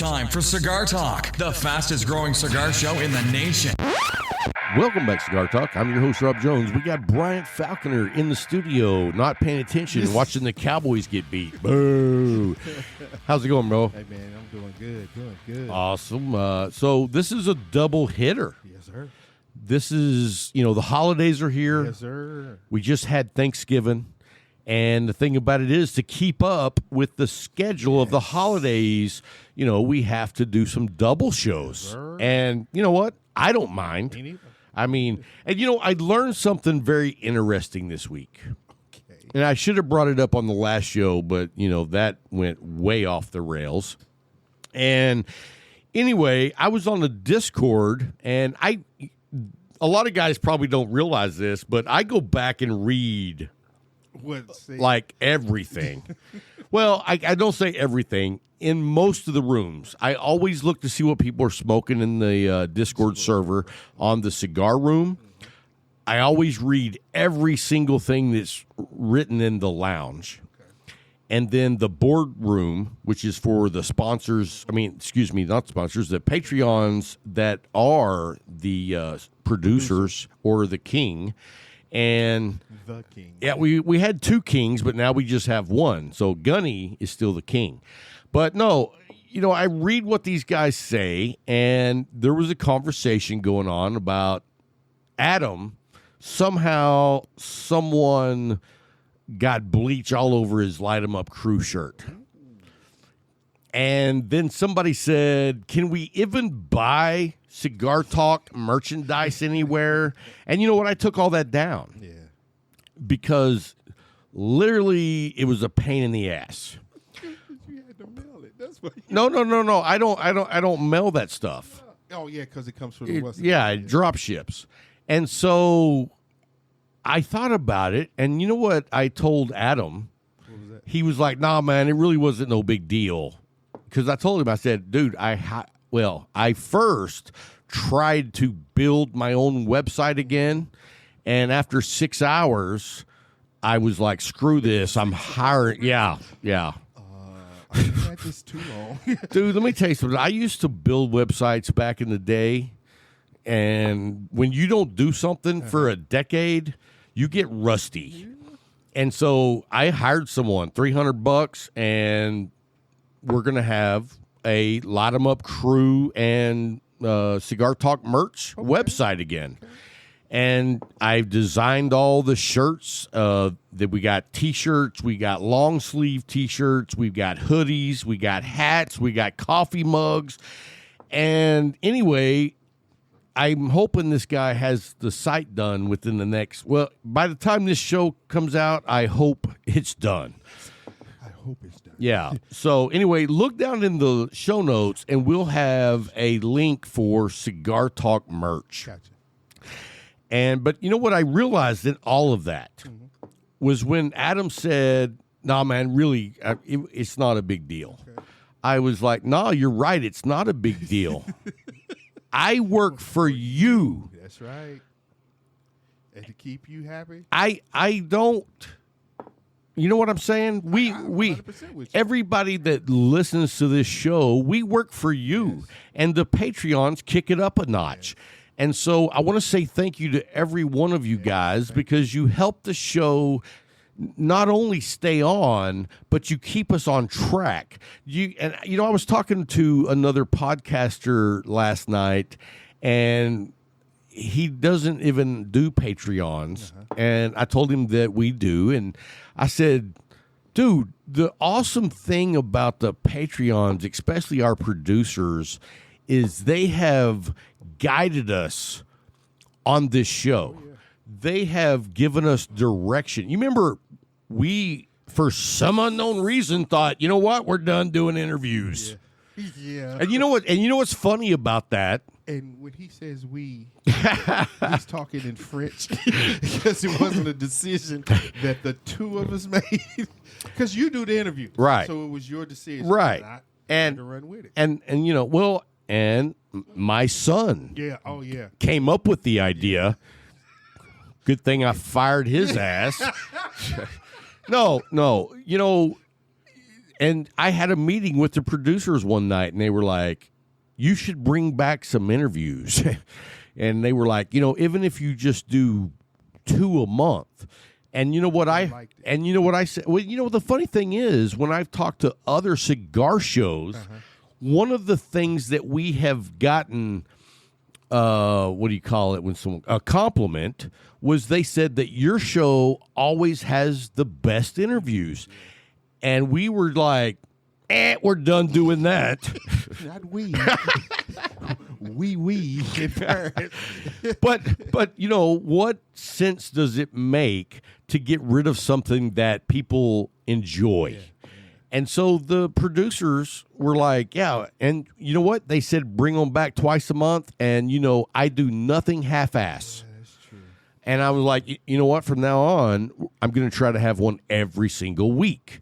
time for Cigar Talk, the fastest growing cigar show in the nation. Welcome back, Cigar Talk. I'm your host, Rob Jones. We got Bryant Falconer in the studio, not paying attention, watching the Cowboys get beat. Boo! How's it going, bro? Hey, man, I'm doing good. Awesome. So this is a double hitter. Yes, sir. This is, the holidays are here. Yes, sir. We just had Thanksgiving. And the thing about it is, to keep up with the schedule of the holidays, we have to do some double shows. Yes, and you know what? I don't mind. Me neither. I mean, and I learned something very interesting this week. Okay. And I should have brought it up on the last show, but, that went way off the rails. And anyway, I was on the Discord, and a lot of guys probably don't realize this, but I go back and read like everything. Well, I don't say everything. In most of the rooms, I always look to see what people are smoking in the Discord server on the cigar room. I always read every single thing that's written in the lounge. And then the boardroom, which is for the sponsors, not sponsors, the Patreons that are the producers or the king. And the king. Yeah, we had two kings, but now we just have one. So Gunny is still the king. But no, I read what these guys say, and there was a conversation going on about Adam. Somehow someone got bleach all over his Light 'em Up crew shirt. And then somebody said, can we even buy Cigar Talk merchandise anywhere? And you know what? I took all that down. Yeah. Because literally it was a pain in the ass. You had to mail it. That's what. No. I don't mail that stuff. Oh yeah, because it comes from the West. It drop ships. And so I thought about it, and you know what I told Adam? What was that? He was like, nah, man, it really wasn't no big deal. Because I told him, I said, dude, I first tried to build my own website again, and after 6 hours, I was like, screw this, I'm hiring. Yeah. I had this too long. Dude, let me tell you something. I used to build websites back in the day, and when you don't do something for a decade, you get rusty. And so I hired someone, $300, and we're going to have a Light 'em Up crew and Cigar Talk merch website again. Okay. And I've designed all the shirts that we got. T-shirts, we got long sleeve T-shirts, we've got hoodies, we got hats, we got coffee mugs. And anyway, I'm hoping this guy has the site done within the next, by the time this show comes out, I hope it's done. I hope it's done. Yeah. So anyway, look down in the show notes, and we'll have a link for Cigar Talk merch. Gotcha. But you know what I realized in all of that was when Adam said, nah, man, really, it's not a big deal. Okay. I was like, nah, you're right. It's not a big deal. I work for you. That's right. And to keep you happy. I don't. You know what I'm saying? We everybody that listens to this show, we work for you, and the Patreons kick it up a notch. Yes. And so I want to say thank you to every one of you guys, because you help the show not only stay on, but you keep us on track. I was talking to another podcaster last night, and he doesn't even do Patreons. And I told him that we do, and I said, dude, the awesome thing about the Patreons, especially our producers, is they have guided us on this show. Oh, yeah. They have given us direction. You remember, we, for some unknown reason, thought, you know what, we're done doing interviews. Yeah. And you know what? And you know what's funny about that? And when he says we, he's talking in French, because it wasn't a decision that the two of us made. Because you do the interview, right? So it was your decision, right? And to run with it, and and my son, came up with the idea. Good thing I fired his ass. No, And I had a meeting with the producers one night, and they were like, you should bring back some interviews. And they were like, even if you just do 2 a month. And you know what I said? Well, the funny thing is, when I've talked to other cigar shows, one of the things that we have gotten, what do you call it when someone a compliment, was they said that your show always has the best interviews. And we were like, we're done doing that. Not we. we. But what sense does it make to get rid of something that people enjoy? Yeah. And so the producers were like, yeah. And you know what? They said, bring them back twice a month. And, I do nothing half-ass. Yeah, that's true. And I was like, you know what? From now on, I'm going to try to have one every single week.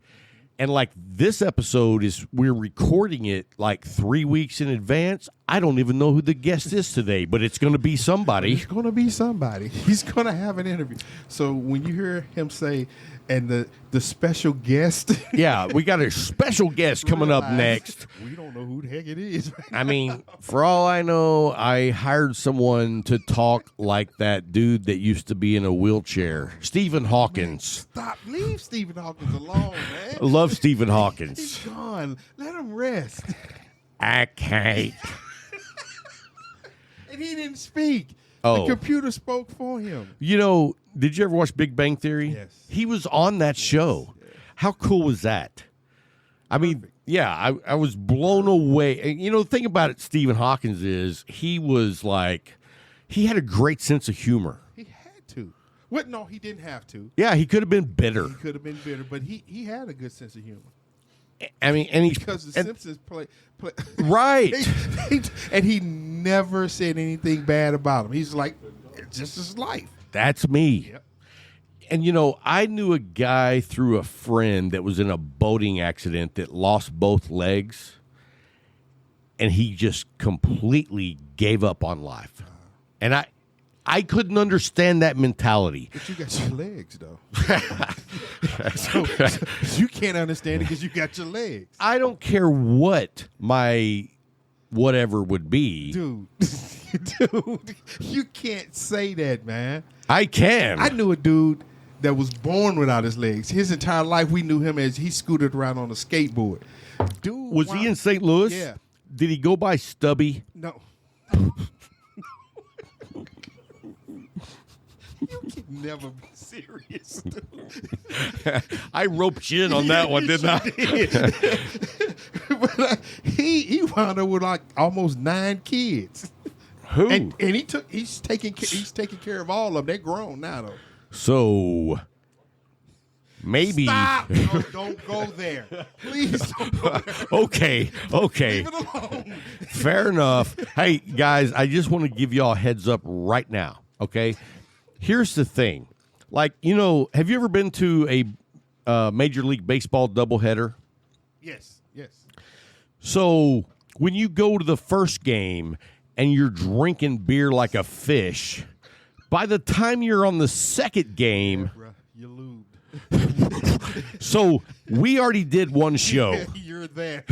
And like this episode we're recording it like 3 weeks in advance. I don't even know who the guest is today, but it's going to be somebody. It's going to be somebody. He's going to have an interview. So when you hear him say, and the special guest. Yeah, we got a special guest coming up next. We don't know who the heck it is. I mean, for all I know, I hired someone to talk like that dude that used to be in a wheelchair, Stephen Hawkins. Man, leave Stephen Hawkins alone, man. I love Stephen Hawkins. He's gone. Let him rest. I can't. And he didn't speak. Oh. The computer spoke for him. Did you ever watch Big Bang Theory? Yes. He was on that show. Yes. How cool was that? I mean, yeah, I was blown away. And, the thing about it, Stephen Hawkins, is he was like, he had a great sense of humor. He had to. What? No, he didn't have to. Yeah, he could have been bitter. He could have been bitter, but he had a good sense of humor. I mean, and because the Simpsons play right, and he never said anything bad about him. He's like, it's just his life. That's me. Yep. And I knew a guy through a friend that was in a boating accident that lost both legs, and he just completely gave up on life. And I couldn't understand that mentality. But you got your legs, though. so you can't understand it because you got your legs. I don't care what my whatever would be. Dude, you can't say that, man. I can. I knew a dude that was born without his legs. His entire life, we knew him as he scooted around on a skateboard. Dude, was he in St. Louis? Yeah. Did he go by Stubby? No. You can never be serious, dude. I roped you in on that one, didn't I? But he wound up with like almost 9 kids. Who? And he's taking care of all of them. They're grown now, though. So maybe. Stop! No, don't go there. Please don't go there. Okay. Leave it alone. Fair enough. Hey, guys, I just want to give y'all a heads up right now, okay? Here's the thing. Like, have you ever been to a Major League Baseball doubleheader? Yes. So when you go to the first game and you're drinking beer like a fish, by the time you're on the second game, yeah, you lubed. So we already did one show. You're there.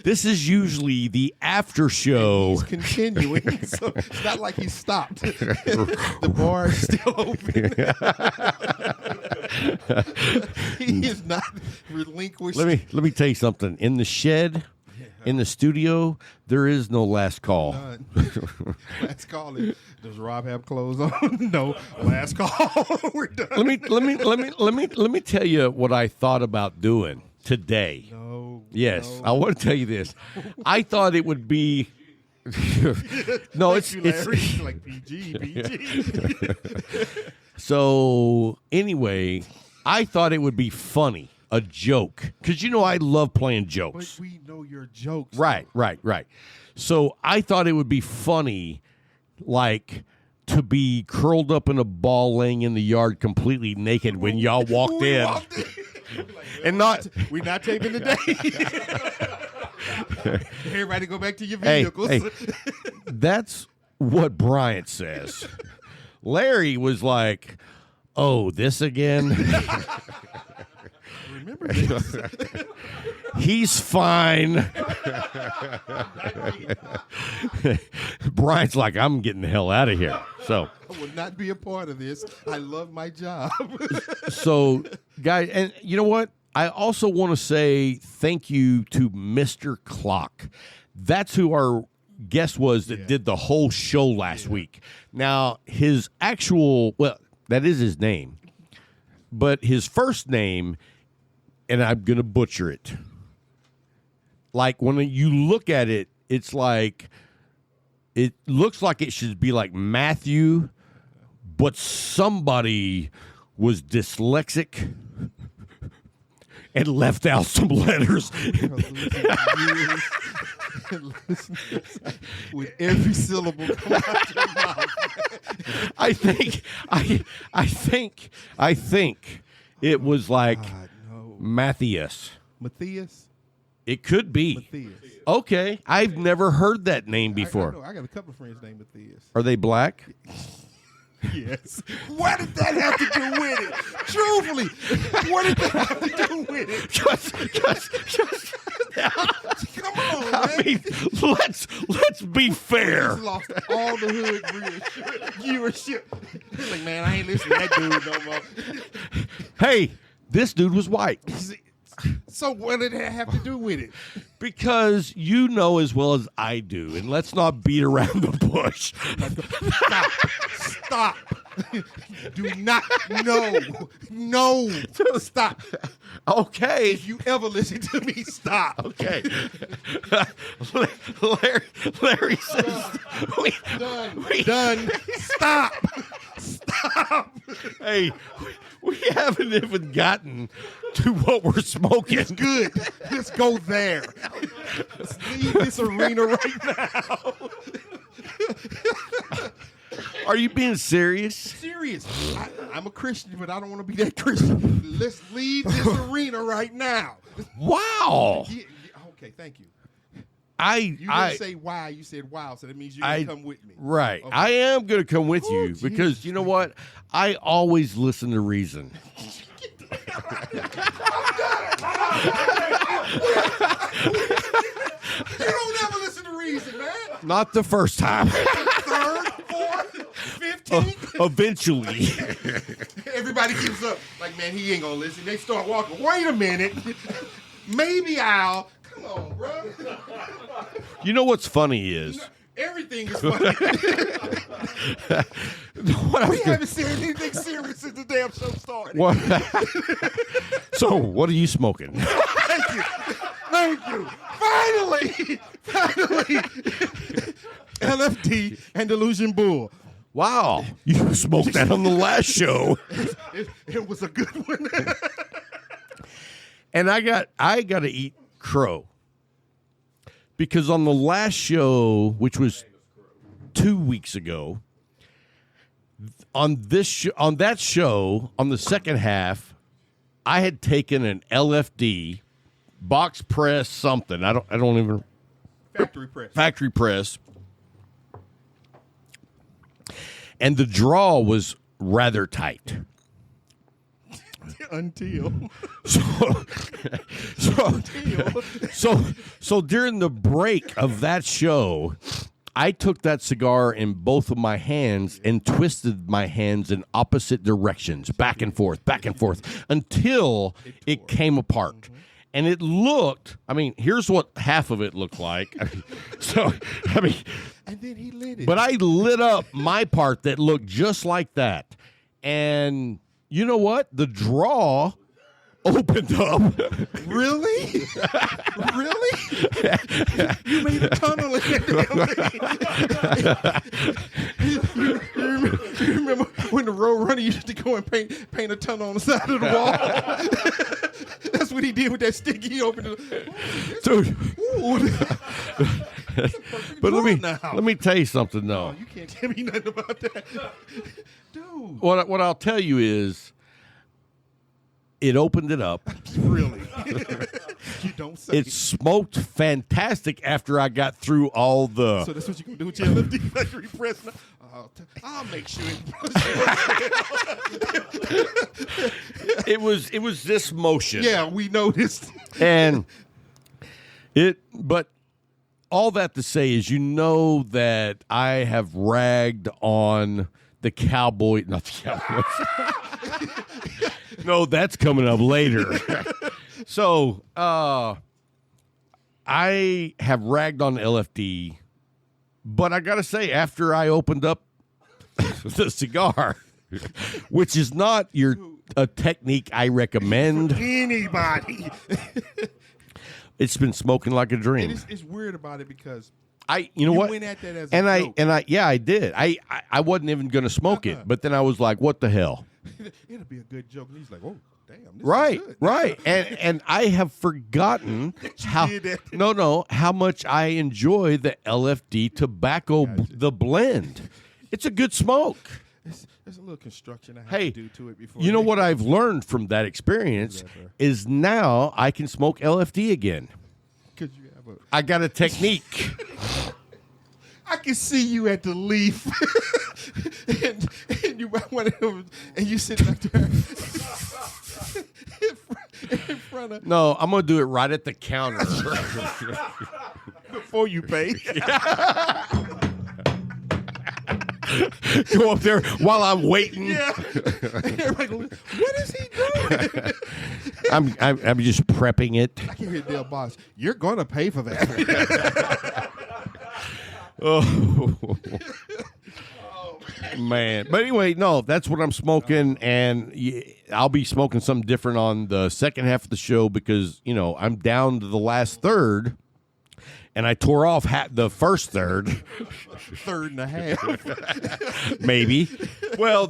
This is usually the after show. He's continuing, so it's not like he stopped. The bar is still open. He is not relinquished. Let me tell you something. In the shed, in the studio, there is no last call. None. Last call. Does Rob have clothes on? No. Last call. We're done. Let me tell you what I thought about doing today. No. Yes, no. I want to tell you this. I thought it would be. No, it's like PG. So anyway, I thought it would be funny, a joke, because I love playing jokes. But we know your jokes. Right. So I thought it would be funny, like, to be curled up in a ball laying in the yard completely naked when y'all walked in. And we're not taping today. Everybody go back to your vehicles. Hey, that's what Bryant says. Larry was like, oh, this again? remember this. He's fine. Brian's like, I'm getting the hell out of here. So I will not be a part of this. I love my job. So, guys, and you know what? I also want to say thank you to Mr. Clock. That's who our guest was that did the whole show last week. Now, his actual, well, that is his name, but his first name, and I'm going to butcher it. Like when you look at it, it's like, it looks like it should be like Matthew, but somebody was dyslexic and left out some letters. With every syllable come out your mouth. I think it was like Matthias. Matthias? It could be. Matthias. Okay, I've never heard that name before. I got a couple of friends named Matthias. Are they black? Yes. What did that have to do with it? Truthfully, what did that have to do with it? Just Come on, man. I mean, let's be fair. He's lost all the hood viewership. He's like, man, I ain't listening to that dude no more. Hey, this dude was white. So what did that have to do with it? Because you know as well as I do, and let's not beat around the bush. Stop. Do not. No. Stop. Okay. If you ever listen to me, stop. Okay. Larry says, Done. Stop. Hey, we haven't even gotten to what we're smoking. It's good. Let's go there. Let's leave this arena right now. Are you being serious? Serious. I'm a Christian, but I don't want to be that Christian. Let's leave this arena right now. Wow. Yeah, okay, thank you. You didn't I say why. You said wow, so that means you're going to come with me. Right. Okay. I am going to come with you geez. because you know what? I always listen to reason. You don't ever listen to reason, man. Not the first time. Third, fourth, 15th. Eventually. Everybody gives up. Like, man, he ain't going to listen. They start walking. Wait a minute. Maybe I'll. Come on, bro. You know what's funny is. Everything is funny. We haven't said anything serious since the damn show started. What? So, what are you smoking? Thank you. Finally. LFD and Delusion Bull. Wow. You smoked that on the last show. It was a good one. And I got to eat crow. Because on the last show, which was 2 weeks ago, on that show, on the second half, I had taken an LFD box press something. I don't even factory press. And the draw was rather tight. Until so during the break of that show, I took that cigar in both of my hands and twisted my hands in opposite directions, back and forth, until it came apart. Mm-hmm. And it looked, I mean, here's what half of it looked like. And then he lit it. But I lit up my part that looked just like that. And you know what? The draw opened up. Really? Really? You made a tunnel in that damn thing. You remember when the road runner used to go and paint a tunnel on the side of the wall? That's what he did with that stick. He opened it. Dude. But let me tell you something though. Oh, you can't tell me nothing about that. Dude. What I'll tell you is it opened it up. Really? You don't say. It smoked fantastic after I got through all the. So that's what you're going to do with your LFD factory press now? I'll make sure It was this motion. Yeah, we noticed. And but all that to say is, that I have ragged on the cowboy, not the Cowboys. No, that's coming up later. So, I have ragged on the LFD, but I got to say, after I opened up the cigar, which is not a technique I recommend Anybody. it's been smoking like a dream. It's weird about it because you what? went at that as and a joke. I did. I wasn't even going to smoke it, but then I was like, what the hell? It'll be a good joke. And he's like, oh, damn. This Right, is good. right. And I have forgotten how did that. how much I enjoy the LFD tobacco the blend. It's a good smoke. There's a little construction I have Hey, to do to it before. you know what I've learned from that experience is now I can smoke LFD again. Because you have a. I got a technique. I can see you at the Leaf, and you buy one of them, and you sit back there in front of No, I'm gonna do it right at the counter. before you pay. Go up there while I'm waiting. Yeah. Everybody goes, what is he doing? I'm just prepping it. I can hear Dale Boss. You're gonna pay for that. Oh, man. But anyway, no, that's what I'm smoking, and I'll be smoking something different on the second half of the show because, I'm down to the last third, and I tore off the first third. Third and a half. Maybe. Well,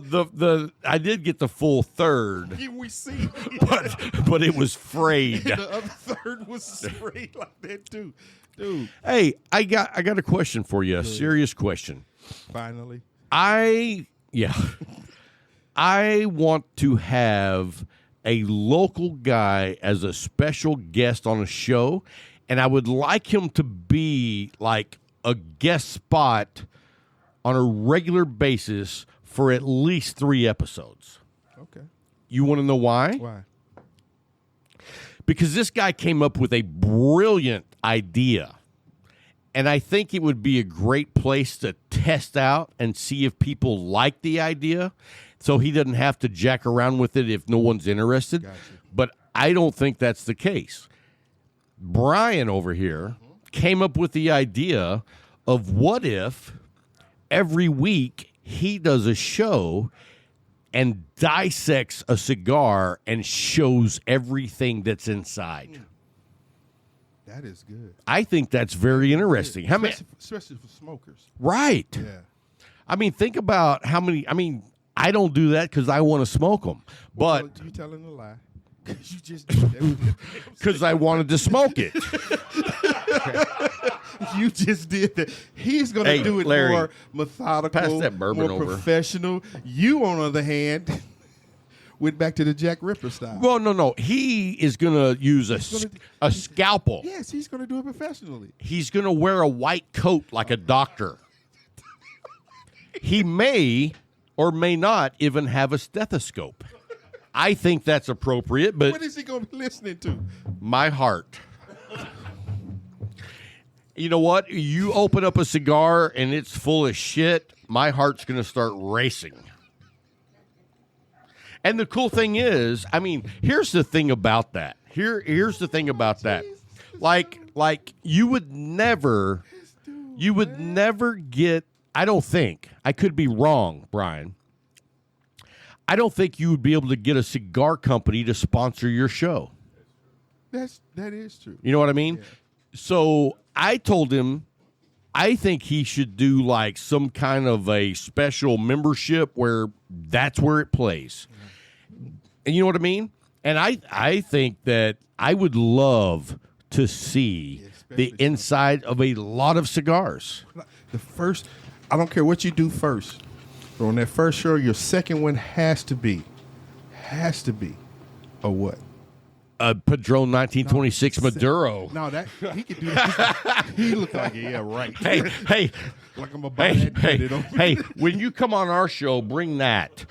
I ddid get the full third, We see. but it was frayed. The other third was straight like that too. Dude. Hey, I got a question for you, a serious question. Finally. I want to have a local guy as a special guest on a show, and I would like him to be like a guest spot on a regular basis for at least 3 episodes. Okay. You want to know why? Why? Because this guy came up with a brilliant idea. And I think it would be a great place to test out and see if people like the idea, so he doesn't have to jack around with it if no one's interested. Gotcha. But I don't think that's the case. Brian over here came up with the idea of what if every week he does a show and dissects a cigar and shows everything that's inside. That is good. I think that's very interesting. How many? Especially for smokers. Right. Yeah. I mean, think about how many. I mean, I don't do that because I want to smoke them, but you telling a lie. Because you just did that. because I wanted to smoke it. You just did that. He's going to do it Larry, more methodical, pass that bourbon more over. professional. You, on the other hand, went back to the Jack Ripper style. Well, no. He is going to use a scalpel. Yes, he's going to do it professionally. He's going to wear a white coat like a doctor. He may or may not even have a stethoscope. I think that's appropriate, but What is he going to be listening to? my heart. You know what? You open up a cigar and it's full of shit, my heart's going to start racing. And the cool thing is, I mean, here's the thing about that. Here's the thing about that. Like you would never get, I don't think, I could be wrong, Brian. I don't think you would be able to get a cigar company to sponsor your show. That is true. You know what I mean? Yeah. So I told him I think he should do like some kind of a special membership where that's where it plays. And you know what I mean? And I think that I would love to see the inside of a lot of cigars. The first, I don't care what you do first, but on that first show, your second one has to be a what? Padron 1926 Maduro. No, that he could do that. He looked like, yeah, right. Hey, like I'm about to hey, when you come on our show, bring that,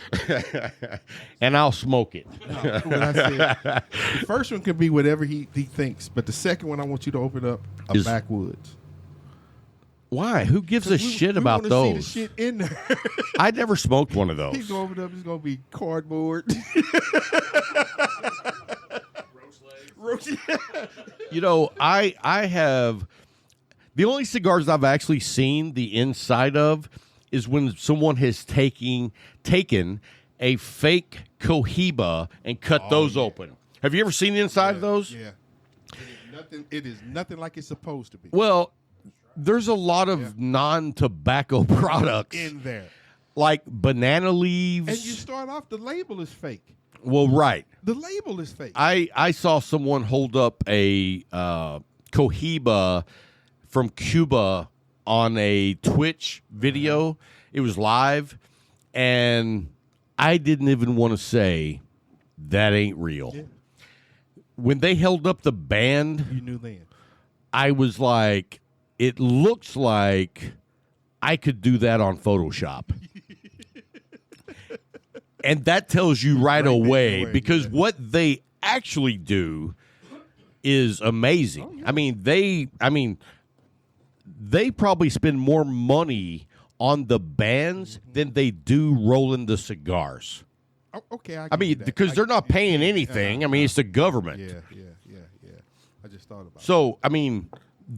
and I'll smoke it. No, what I said, the first one could be whatever he thinks, but the second one I want you to open up a backwoods. Why? Who gives a shit about those? See the shit in there. I never smoked one of those. He's going to open up. It's going to be cardboard. You know, I have the only cigars I've actually seen the inside of is when someone has taken a fake Cohiba and cut those open. Have you ever seen the inside of those? Yeah. It is nothing like it's supposed to be. Well, there's a lot of non-tobacco products in there. Like banana leaves. And you start off, the label is fake. Well, right. The label is fake. I saw someone hold up a Cohiba from Cuba on a Twitch video. It was live, and I didn't even want to say that ain't real. Yeah. When they held up the band, you knew then. I was like, it looks like I could do that on Photoshop. And that tells you right away because what they actually do is amazing. Oh, yeah. I mean, they probably spend more money on the bands than they do rolling the cigars. Oh, okay, I mean, because they're not paying anything. I mean, it's the government. Yeah. I just thought about it. So, I mean,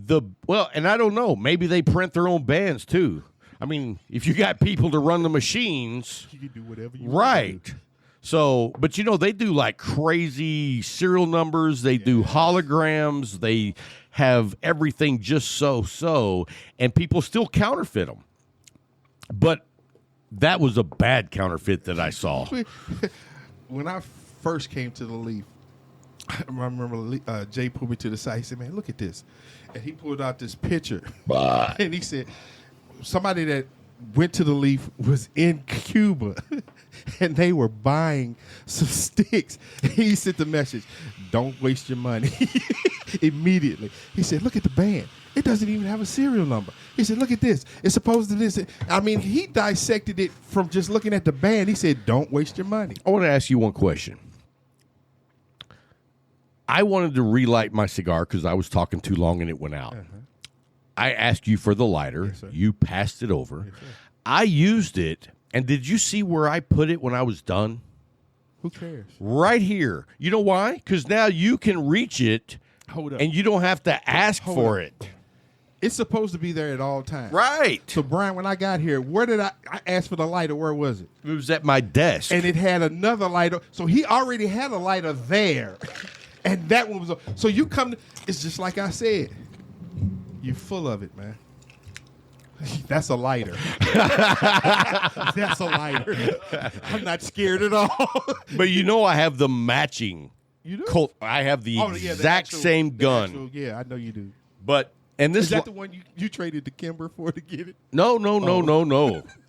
and I don't know. Maybe they print their own bands too. I mean, if you got people to run the machines, you can do whatever you want to do. So, but you know, they do like crazy serial numbers. They do holograms. They have everything just so, and people still counterfeit them. But that was a bad counterfeit that I saw. When I first came to the Leaf, I remember Jay pulled me to the side. He said, "Man, look at this," and he pulled out this picture, and he said, somebody that went to the Leaf was in Cuba and they were buying some sticks. He sent the message, "Don't waste your money." Immediately. He said, "Look at the band. It doesn't even have a serial number." He said, "Look at this. It's supposed to this." I mean, he dissected it from just looking at the band. He said, "Don't waste your money." I want to ask you one question. I wanted to relight my cigar because I was talking too long and it went out. I asked you for the lighter. Yes, you passed it over. Yes, I used it, and did you see where I put it when I was done? Who cares? Right here. You know why? Because now you can reach it, and you don't have to ask for it. It's supposed to be there at all times. Right. So, Brian, when I got here, where did I asked for the lighter? Where was it? It was at my desk. And it had another lighter. So he already had a lighter there. And that one was, so you come, it's just like I said. You're full of it, man. That's a lighter. That's a lighter. I'm not scared at all. But you know I have the matching. You do? Colt. I have the exact same gun. I know you do. But and this is that the one you traded to Kimber for to get it? No.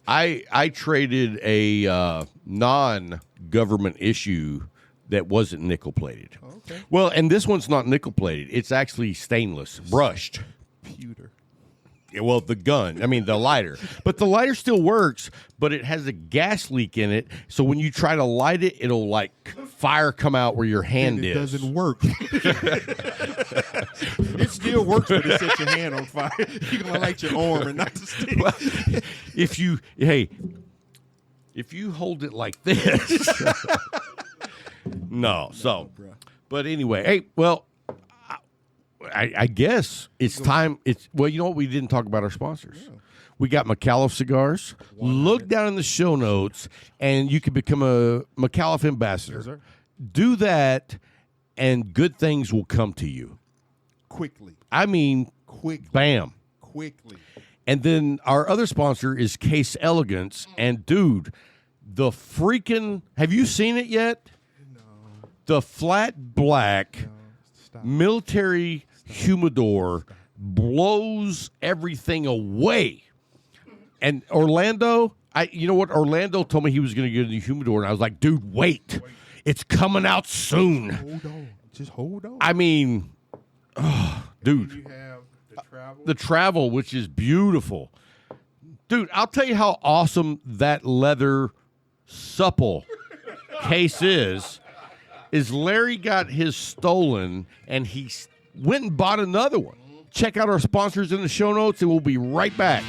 I traded a non-government issue that wasn't nickel plated. Okay. Well, and this one's not nickel plated. It's actually stainless, brushed. Pewter. Yeah, well, the lighter. But the lighter still works, but it has a gas leak in it. So when you try to light it, it'll like fire come out where your hand is. It doesn't work. It still works when you set your hand on fire. You're going to light your arm and not the stick. Well, if you hold it like this. No. So, but anyway, hey, well, I guess it's time. You know what? We didn't talk about our sponsors. Yeah. We got McAuliffe Cigars. Look down in the show notes, and you can become a McAuliffe ambassador. Yes, sir. Do that, and good things will come to you. Quickly. I mean, quickly. Bam. Quickly. And then our other sponsor is Case Elegance. And, dude, the freaking – have you seen it yet? No. The flat black military humidor blows everything away. And Orlando, you know what? Orlando told me he was going to get a new humidor, and I was like, dude, wait. It's coming out soon. Hold on. Just hold on. I mean, dude. You have the travel. The travel, which is beautiful. Dude, I'll tell you how awesome that leather supple case is Larry got his stolen and he went and bought another one. Check out our sponsors in the show notes and we'll be right back.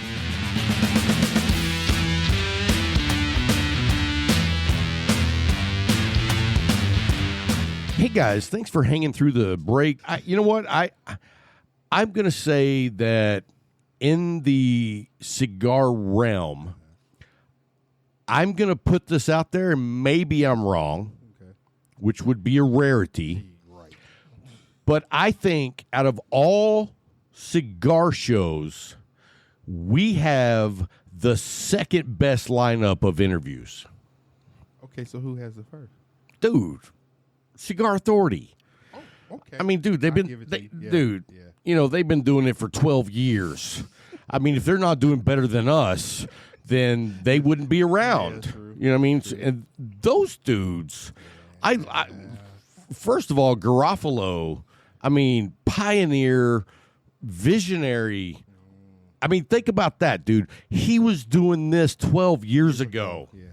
Hey guys, thanks for hanging through the break. You know what? I'm going to say that in the cigar realm, I'm going to put this out there, and maybe I'm wrong, which would be a rarity. Right. But I think out of all cigar shows, we have the second best lineup of interviews. Okay, so who has the first? Dude, Cigar Authority. Oh, okay. I mean, dude, they've been, you know, they've been doing it for 12 years. I mean, if they're not doing better than us, then they wouldn't be around. Yeah, true. You know what I mean? And those dudes, I first of all, Garofalo, I mean, pioneer, visionary. I mean, think about that, dude. He was doing this 12 years ago. Yeah.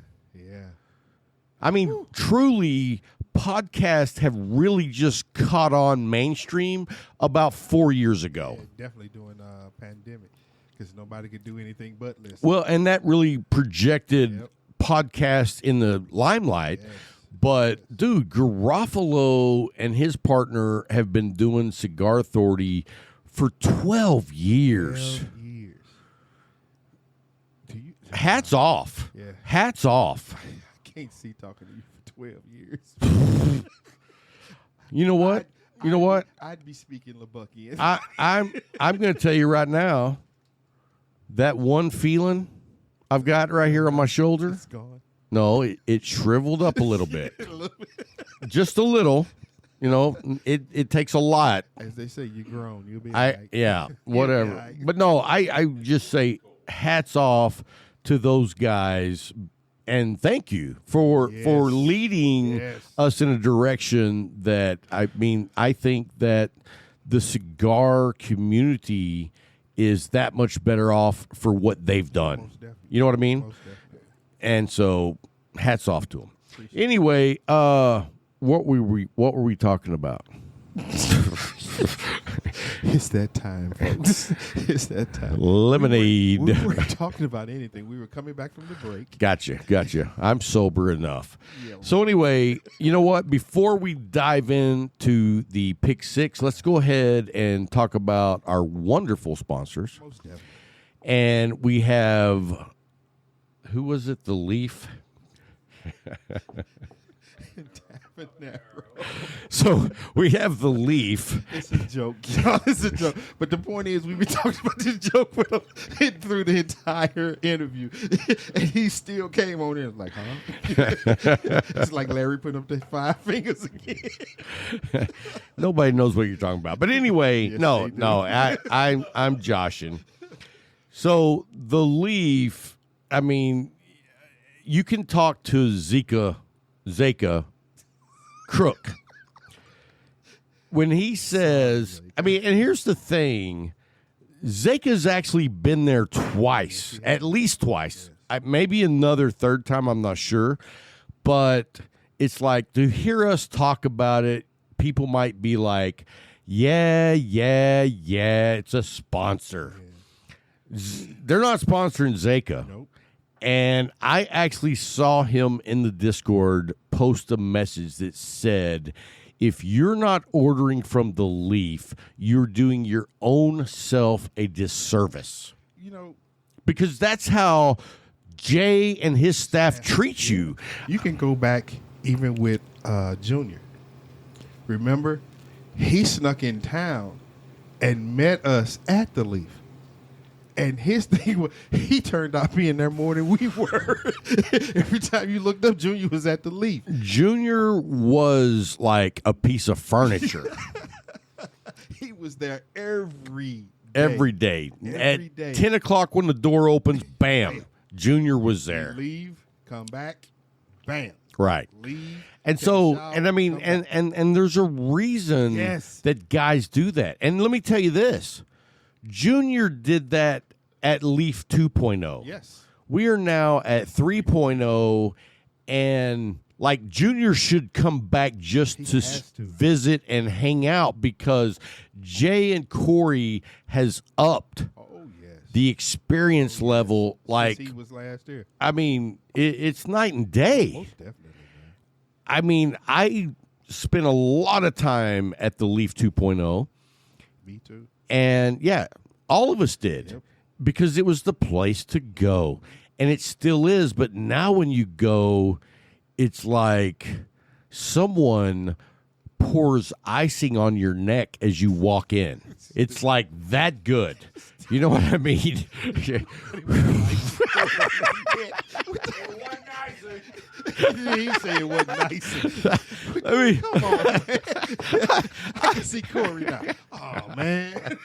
I mean, truly, podcasts have really just caught on mainstream about 4 years ago. Yeah, definitely during pandemic because nobody could do anything but listen. Well, and that really projected podcasts in the limelight. Yes. But, dude, Garofalo and his partner have been doing Cigar Authority for 12 years. 12 years. Hats off. Yeah. Hats off. I can't see talking to you for 12 years. You know what? I'd be speaking Labuckian. I'm going to tell you right now, that one feeling I've got right here on my shoulder. It's gone. No, it shriveled up a little bit. Just a little. You know, it takes a lot. As they say, you're grown. You'll be all right. Yeah, whatever. But no, I just say hats off to those guys. And thank you for leading us in a direction that, I mean, I think that the cigar community is that much better off for what they've done. You know what I mean? Most definitely. And so, hats off to them. Anyway, what were we talking about? It's that time, folks. It's that time. Lemonade. We weren't talking about anything. We were coming back from the break. Gotcha. I'm sober enough. So anyway, you know what? Before we dive into the Pick Six, let's go ahead and talk about our wonderful sponsors. Most definitely. And we have, who was it? The Leaf. So we have the Leaf. It's a joke, y'all. It's a joke. But the point is, we've been talking about this joke through the entire interview, and he still came on in like, huh? It's like Larry putting up the 5 fingers again. Nobody knows what you're talking about. But anyway, Yes, no, they do. I'm joshing. So the Leaf, I mean, you can talk to Zeka Crook. When he says, I mean, and here's the thing, Zeka's actually been there twice, at least twice. Maybe another third time, I'm not sure. But it's like, to hear us talk about it, people might be like, yeah, it's a sponsor. They're not sponsoring Zeka. Nope. And I actually saw him in the Discord post a message that said, if you're not ordering from the Leaf, you're doing your own self a disservice. You know, because that's how Jay and his staff treat you. you can go back even with Junior. Remember, he snuck in town and met us at the Leaf. And his thing was, he turned out being there more than we were. Every time you looked up, Junior was at the Leaf. Junior was like a piece of furniture. He was there every day. Every day. Every At day. 10 o'clock when the door opens, bam, Junior was there. Leave, come back, bam. Right. Leave. And take a so, shower, and I mean, come back. and there's a reason Yes. that guys do that. And let me tell you this, Junior did that at Leaf 2.0. Yes. We are now at 3.0, and like Junior should come back just to has to. visit and hang out because Jay and Corey has upped Oh yes. the experience level. Like, Since he was last year. I mean, it's night and day. Most definitely, man. I mean, I spent a lot of time at the Leaf 2.0, Me too. and yeah, all of us did. Yep. Because it was the place to go. And it still is. But now when you go, it's like someone pours icing on your neck as you walk in. It's like that good. You know what I mean? He said it wasn't nice. I mean, Come on, man. I can see Corey now. Oh, man.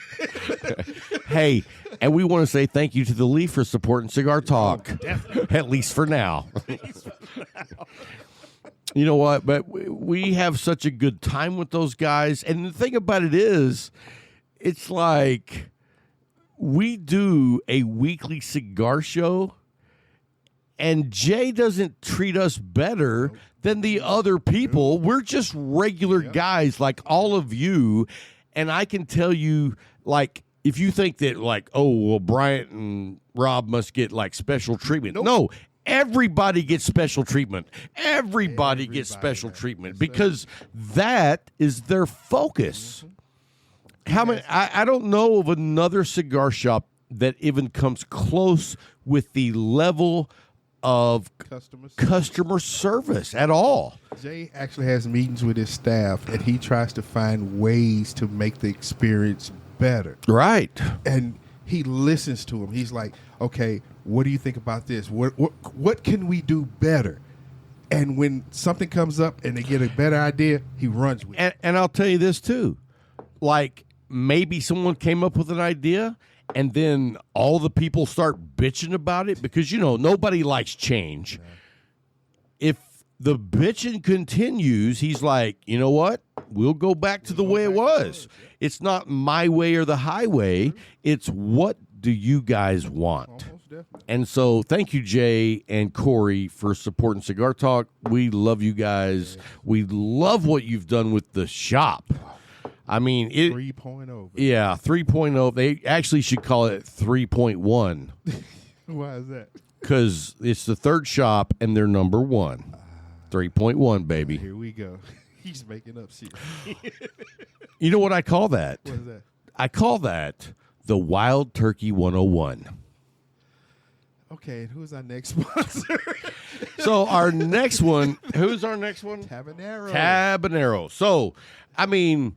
hey, and we want to say thank you to the Leaf for supporting Cigar Talk. Definitely. At least for now. You know what? But we have such a good time with those guys. And the thing about it is, it's like we do a weekly cigar show, and Jay doesn't treat us better than the other people. We're just regular guys like all of you. And I can tell you, like, if you think that, like, oh, well, Bryant and Rob must get, like, special treatment. Nope. No, everybody gets special treatment. Everybody gets special man. treatment Yes, because that is their focus. How many? I don't know of another cigar shop that even comes close with the level of customer service at all. Jay actually has meetings with his staff, and he tries to find ways to make the experience better. Right. And he listens to him. He's like, okay, what do you think about this? What can we do better? And when something comes up and they get a better idea, he runs with it. And I'll tell you this too. Like, maybe someone came up with an idea and then all the people start bitching about it because, you know, nobody likes change. If the bitching continues, he's like, you know what? We'll go back to the way it was. It's not my way or the highway. It's what do you guys want? Almost definitely. And so thank you, Jay and Corey, for supporting Cigar Talk. We love you guys. We love what you've done with the shop. I mean, 3.0. Yeah, 3.0. They actually should call it 3.1 Why is that? because it's the third shop and they're number one. 3.1, baby. Here we go. He's making up shit. You know what I call that? What is that? I call that the Wild Turkey 101. Okay, and who's our next sponsor? So our next one, who's our next one? Tabanero. So, I mean,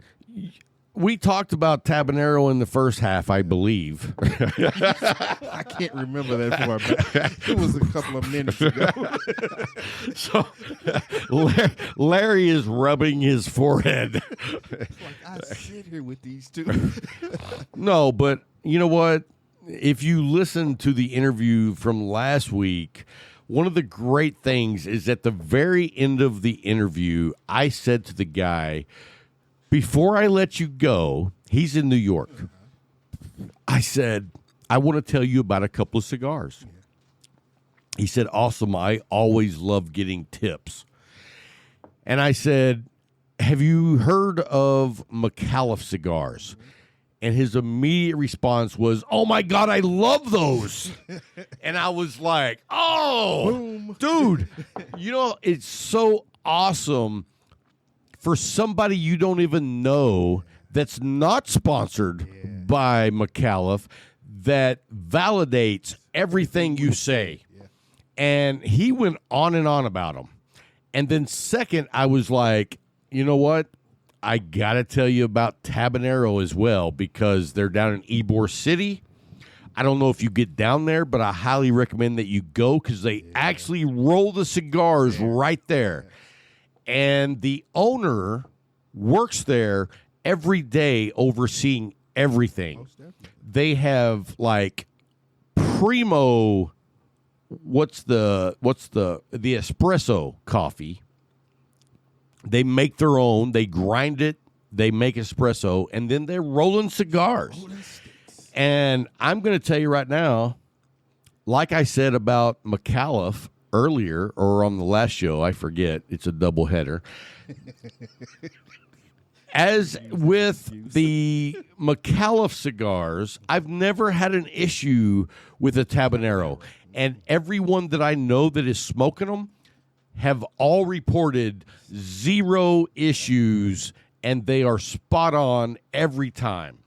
we talked about Tabanero in the first half, I believe. I can't remember that far back. It was a couple of minutes ago. So Larry is rubbing his forehead. Like, I sit here with these two. No, but you know what? If you listen to the interview from last week, one of the great things is at the very end of the interview, I said to the guy, before I let you go, he's in New York. I said, I want to tell you about a couple of cigars. He said, awesome. I always love getting tips. And I said, have you heard of McAuliffe cigars? And his immediate response was, oh, my God, I love those. And I was like, oh, Boom. dude, you know, it's so awesome for somebody you don't even know that's not sponsored by McAuliffe that validates everything you say. And he went on and on about them. And then second, I was like, you know what? I got to tell you about Tabanero as well because they're down in Ybor City. I don't know if you get down there, but I highly recommend that you go because they actually roll the cigars right there. And the owner works there every day overseeing everything. They have like primo what's the espresso coffee. They make their own. They grind it. They make espresso, and then they're rolling cigars. And I'm going to tell you right now, like I said about McAuliffe earlier, or on the last show, I forget. It's a double header. As with the McAuliffe cigars, I've never had an issue with a Tabanero. And everyone that I know that is smoking them have all reported 0 issues, and they are spot on every time.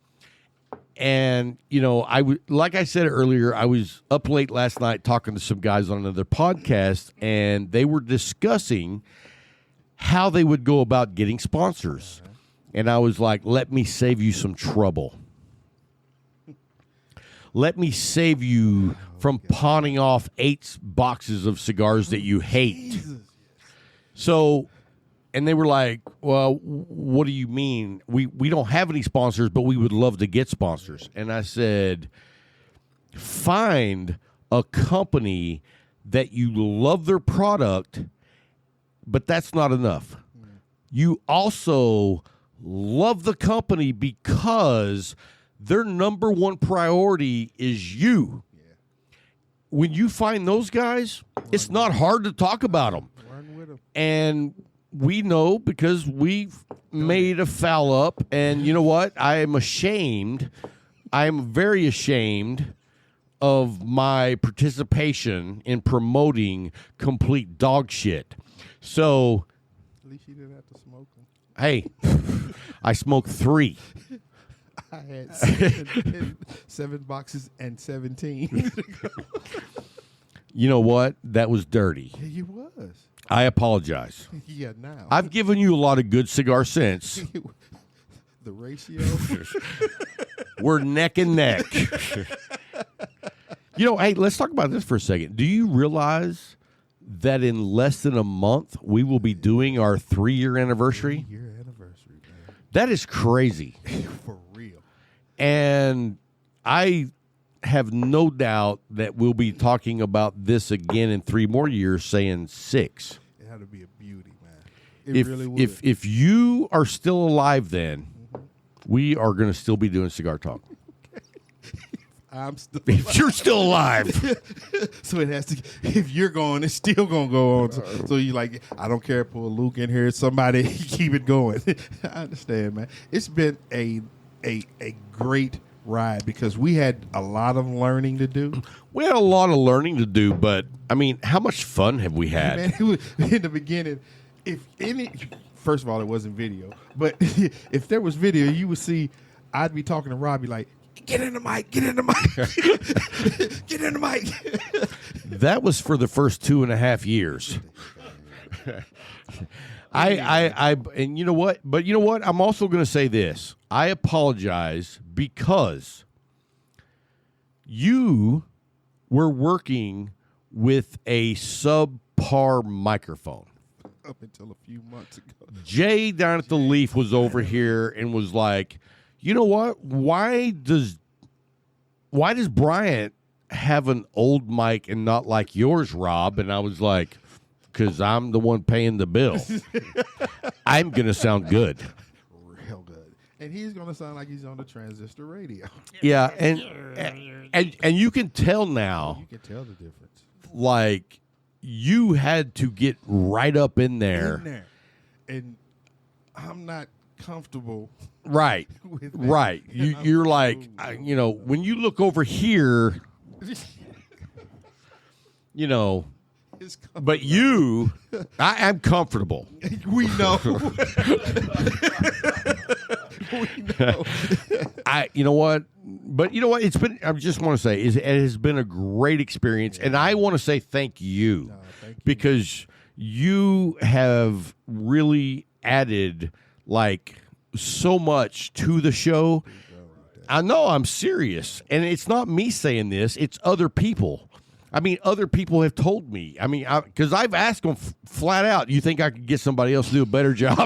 And, you know, like I said earlier, I was up late last night talking to some guys on another podcast, and they were discussing how they would go about getting sponsors. And I was like, let me save you some trouble. Let me save you from pawning off 8 boxes of cigars that you hate. So, and they were like, well, what do you mean? We don't have any sponsors, but we would love to get sponsors. And I said, find a company that you love their product, but that's not enough. You also love the company because their number one priority is you. When you find those guys, it's not hard to talk about them. And we know because we've made a foul up. And you know what? I am ashamed. I am very ashamed of my participation in promoting complete dog shit. So, at least you didn't have to smoke them. Hey, I smoked 3. I had 7 boxes and 17. You know what? That was dirty. Yeah, you was. I apologize. Yeah, now. I've given you a lot of good cigar sense. The ratio. We're neck and neck. You know, hey, let's talk about this for a second. Do you realize that in less than a month we will be doing our 3-year anniversary? 3-year anniversary, man. That is crazy. For real. And I have no doubt that we'll be talking about this again in 3 more years, saying 6. It had to be a beauty, man. It really would. If you are still alive then, we are going to still be doing Cigar Talk. I'm still alive. If you're still alive. So it has to, if you're going, it's still going to go on. So you like, I don't care, pull Luke in here, somebody keep it going. I understand, man. It's been a great ride because we had a lot of learning to do. We had a lot of learning to do, but, I mean, how much fun have we had? Man, it was, in the beginning, first of all, it wasn't video, but if there was video, you would see, I'd be talking to Robbie like, get in the mic, get in the mic, get in the mic. That was for the first 2.5 years. And you know what? But you know what? I'm also going to say this. I apologize because you were working with a subpar microphone. Up until a few months ago. Jay down at the Leaf was over here and was like, you know what? Why does Bryant have an old mic and not like yours, Rob? And I was like, because I'm the one paying the bill. I'm going to sound good. Real good. And he's going to sound like he's on the transistor radio. Yeah, and you can tell now. You can tell the difference. Like, you had to get right up in there. And I'm not comfortable. Right. With that. Right. You're like, you know, when you look over here, you know, but you, I'm comfortable. We know. We know. You know what? But you know what? I just want to say, it has been a great experience. And I want to say thank you. Thank you. Because you have really added, like, so much to the show. I know, I'm serious. And it's not me saying this, it's other people. I mean, other people have told me. I mean, because I've asked them flat out, you think I could get somebody else to do a better job?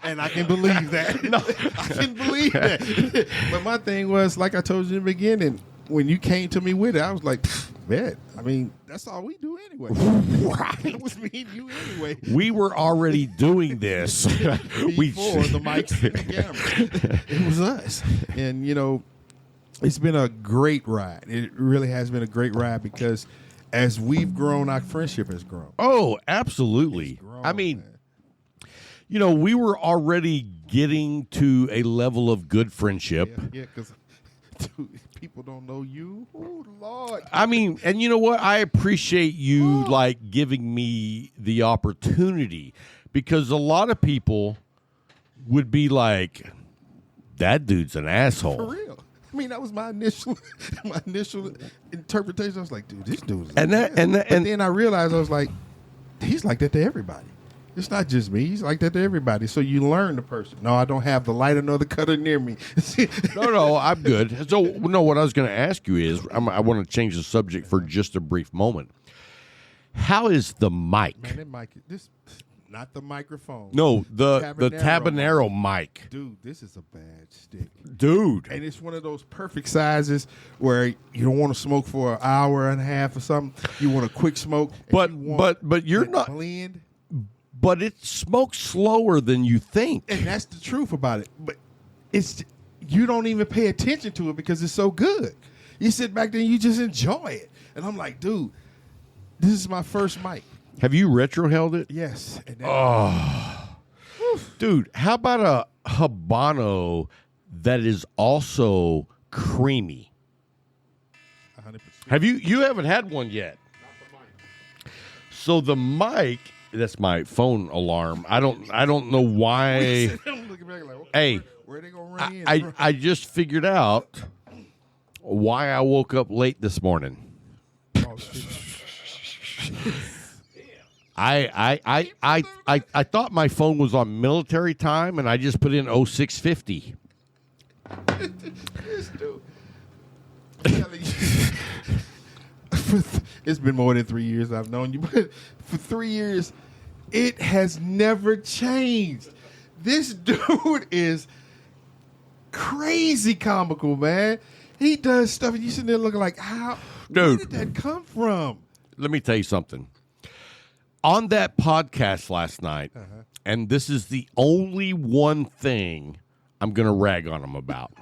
And I can believe that. No, I can believe that. But my thing was, like I told you in the beginning, when you came to me with it, I was like, bet. I mean, that's all we do anyway. Right. It was me and you anyway. We were already doing this. Before the mics and the camera. It was us. And, you know, it's been a great ride. It really has been a great ride because as we've grown, our friendship has grown. Oh, absolutely. Grown, I mean, man. you know, we were already getting to a level of good friendship. Yeah, because people don't know you. Oh, Lord. I mean, and you know what? I appreciate you like giving me the opportunity because a lot of people would be like, that dude's an asshole. For real. I mean, that was my initial interpretation. I was like, dude, this dude is And then I realized I was like, he's like that to everybody. It's not just me. He's like that to everybody. So you learn the person. No, I don't have the light another cutter near me. No, I'm good. So, no, what I was going to ask you is, I want to change the subject for just a brief moment. How is the mic? Man, that mic, not the microphone. No, the Tabanero mic. Dude, this is a bad stick. Dude. And it's one of those perfect sizes where you don't want to smoke for an hour and a half or something. You want a quick smoke. But you're not. Blend. But it smokes slower than you think. And that's the truth about it. But you don't even pay attention to it because it's so good. You sit back there and you just enjoy it. And I'm like, dude, this is my first mic. Have you retro-held it? Yes. And Dude, how about a Habano that is also creamy? 100%. Have you haven't had one yet? Not the mic. So the mic, that's my phone alarm. I don't know why. I'm looking back like, Hey, where they gonna ring in? I just figured out why I woke up late this morning. I thought my phone was on military time, and I just put in 0650. This dude. It's been more than 3 years I've known you, but for 3 years, it has never changed. This dude is crazy comical, man. He does stuff, and you sitting there looking like, how? Where Dude. did that come from? Let me tell you something. On that podcast last night, and this is the only one thing I'm going to rag on them about,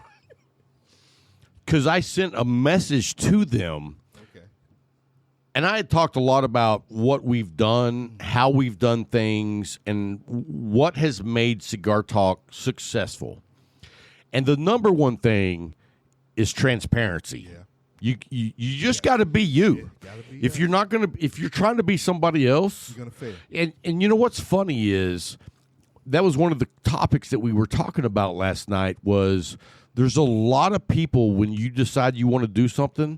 because I sent a message to them. Okay. And I had talked a lot about what we've done, how we've done things, and what has made Cigar Talk successful. And the number one thing is transparency. Yeah. You just got to be you. Gotta be If you. if you're trying to be somebody else, You're gonna fail. and you know what's funny is that was one of the topics that we were talking about last night was there's a lot of people when you decide you want to do something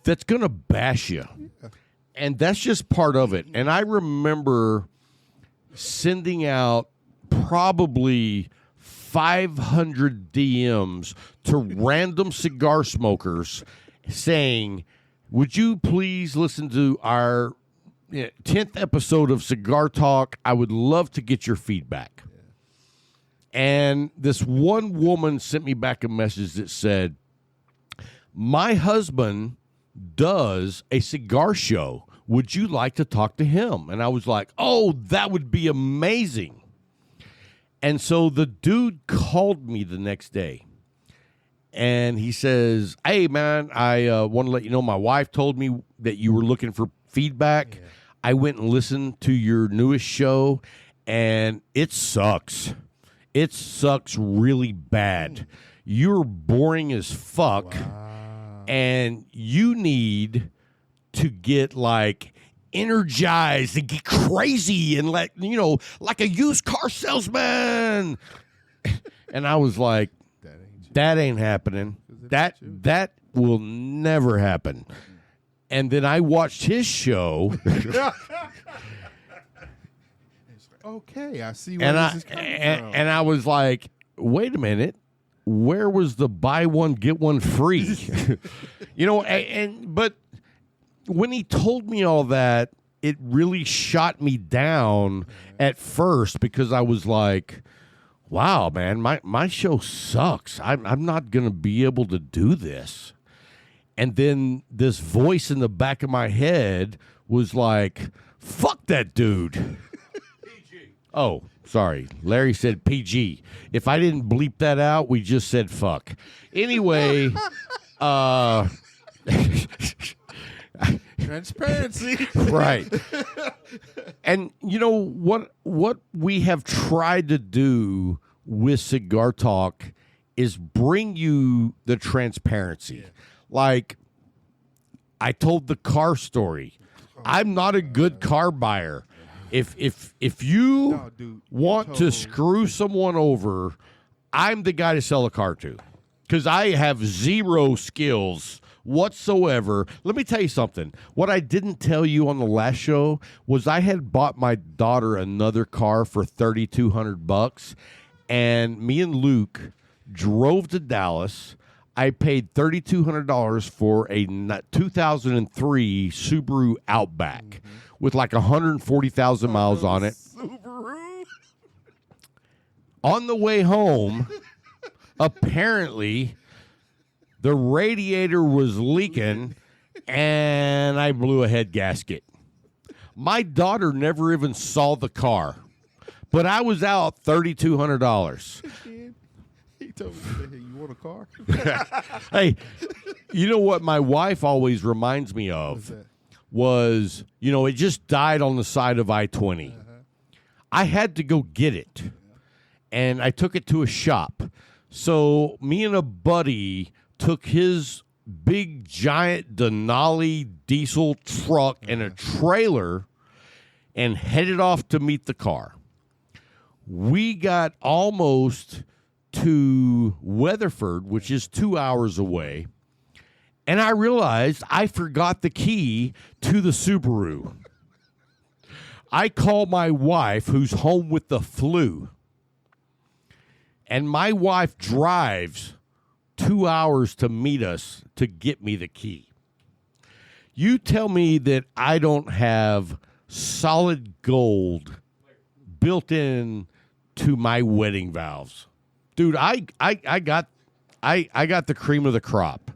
that's going to bash you. Yeah. And that's just part of it. And I remember sending out probably 500 DMs to random cigar smokers saying, would you please listen to our 10th episode of Cigar Talk? I would love to get your feedback. Yeah. And this one woman sent me back a message that said, my husband does a cigar show. Would you like to talk to him? And I was like, oh, that would be amazing. And so the dude called me the next day. And he says, hey, man, I want to let you know my wife told me that you were looking for feedback. Yeah. I went and listened to your newest show, and it sucks. It sucks really bad. You're boring as fuck, and you need to get, like, energized and get crazy and, like, you know, like a used car salesman. And I was like, that ain't happening. That will never happen. And then I watched his show. Okay, I see where this is coming from. And I was like, wait a minute. Where was the buy one, get one free? You know, but when he told me all that, it really shot me down at first because I was like, wow, man, my show sucks. I'm not going to be able to do this. And then this voice in the back of my head was like, fuck that dude. PG. Oh, sorry. Larry said PG. If I didn't bleep that out, we just said fuck. Anyway, Transparency. Right. And you know what we have tried to do with Cigar Talk is bring you the transparency. Yeah. Like I told the car story. I'm not a good car buyer. If you want to screw someone over, I'm the guy to sell a car to, because I have zero skills whatsoever. Let me tell you something. What I didn't tell you on the last show was I had bought my daughter another car for $3,200, and me and Luke drove to Dallas. I paid $3,200 for a 2003 Subaru Outback with like 140,000 miles on it. Subaru. On the way home, apparently the radiator was leaking and I blew a head gasket. My daughter never even saw the car, but I was out $3,200. He told me, hey, you want a car? Hey, you know what my wife always reminds me of was, it just died on the side of I-20. I had to go get it, and I took it to a shop. So me and a buddy took his big, giant Denali diesel truck and a trailer and headed off to meet the car. We got almost to Weatherford, which is 2 hours away, and I realized I forgot the key to the Subaru. I call my wife, who's home with the flu, and my wife drives 2 hours to meet us to get me the key. You tell me that I don't have solid gold built in to my wedding vows. Dude, I got the cream of the crop.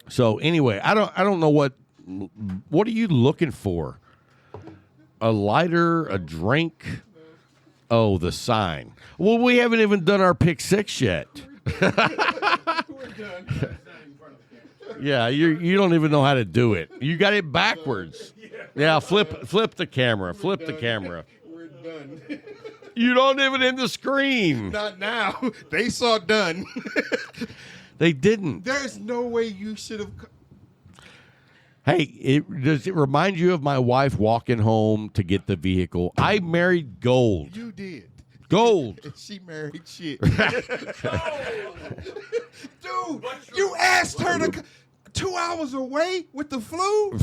So anyway, I don't know what are you looking for? A lighter, a drink? Oh, the sign. Well, we haven't even done our pick six yet. We're done. Yeah, you don't even know how to do it. You got it backwards. Yeah, flip the camera. Flip the camera. We're done. You don't even in the screen. Not now. They saw done. They didn't. There's no way you should have. Hey, does it remind you of my wife walking home to get the vehicle? I married gold. You did. Gold. And she married shit. Dude, you asked her to 2 hours away with the flu?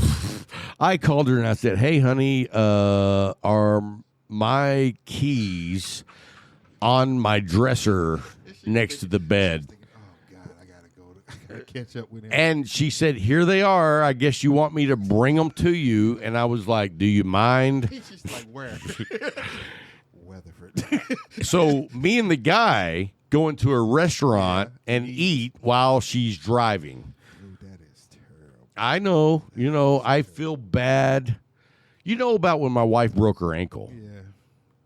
I called her and I said, hey, honey, are my keys on my dresser next to the bed? Oh, God, I gotta catch up with him. And she said, here they are. I guess you want me to bring them to you. And I was like, do you mind? He's just like, where? Weatherford. So me and the guy go into a restaurant and eat while she's driving. Dude, that is terrible. I know. I feel bad. You know about when my wife broke her ankle. Yeah.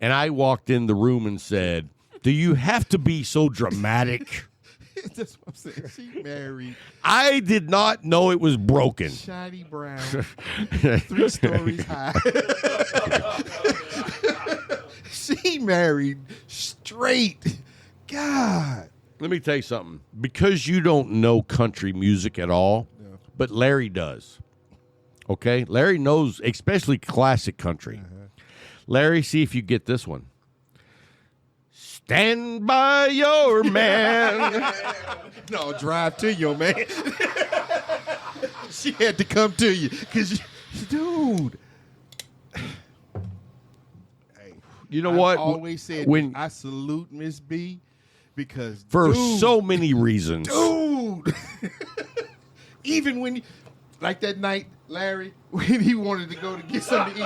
And I walked in the room and said, do you have to be so dramatic? That's what I'm saying. She married. I did not know it was broken. Shiny brown. 3 stories high. She married straight. God. Let me tell you something. Because you don't know country music at all, but Larry does. Okay? Larry knows, especially classic country. Larry, see if you get this one. Stand by your man. No, drive to your man. She had to come to you. Because, dude. Hey, you know what? I always said when I salute Miss B because, for dude, so many reasons. Dude. Even when, like that night, Larry, when he wanted to go to get something to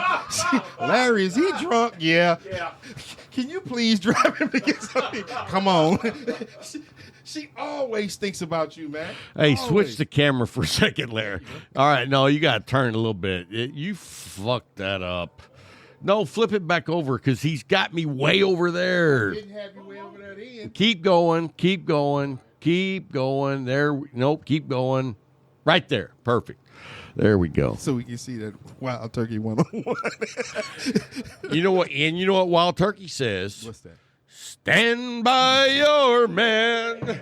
eat. Larry, is he drunk? Yeah. Can you please drive him to get something? Come on. She always thinks about you, man. Hey, always. switch the camera for a second, Larry. All right, no, you got to turn it a little bit. You fucked that up. No, flip it back over because he's got me way over there. Didn't have you way over there then. Keep going. There. Nope, keep going. Right there. Perfect. There we go. So we can see that Wild Turkey 101. You know what? And you know what Wild Turkey says? What's that? Stand by your man.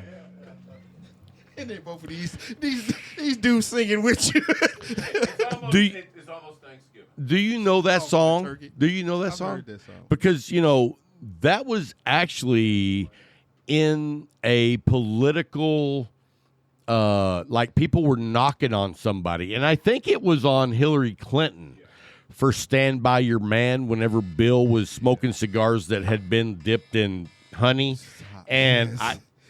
And then both of these dudes singing with you. It's almost Thanksgiving. Do you know that song? Turkey. Do you know that I've song? heard that song. Because, that was actually in a political, like people were knocking on somebody. And I think it was on Hillary Clinton for Stand By Your Man whenever Bill was smoking cigars that had been dipped in honey. And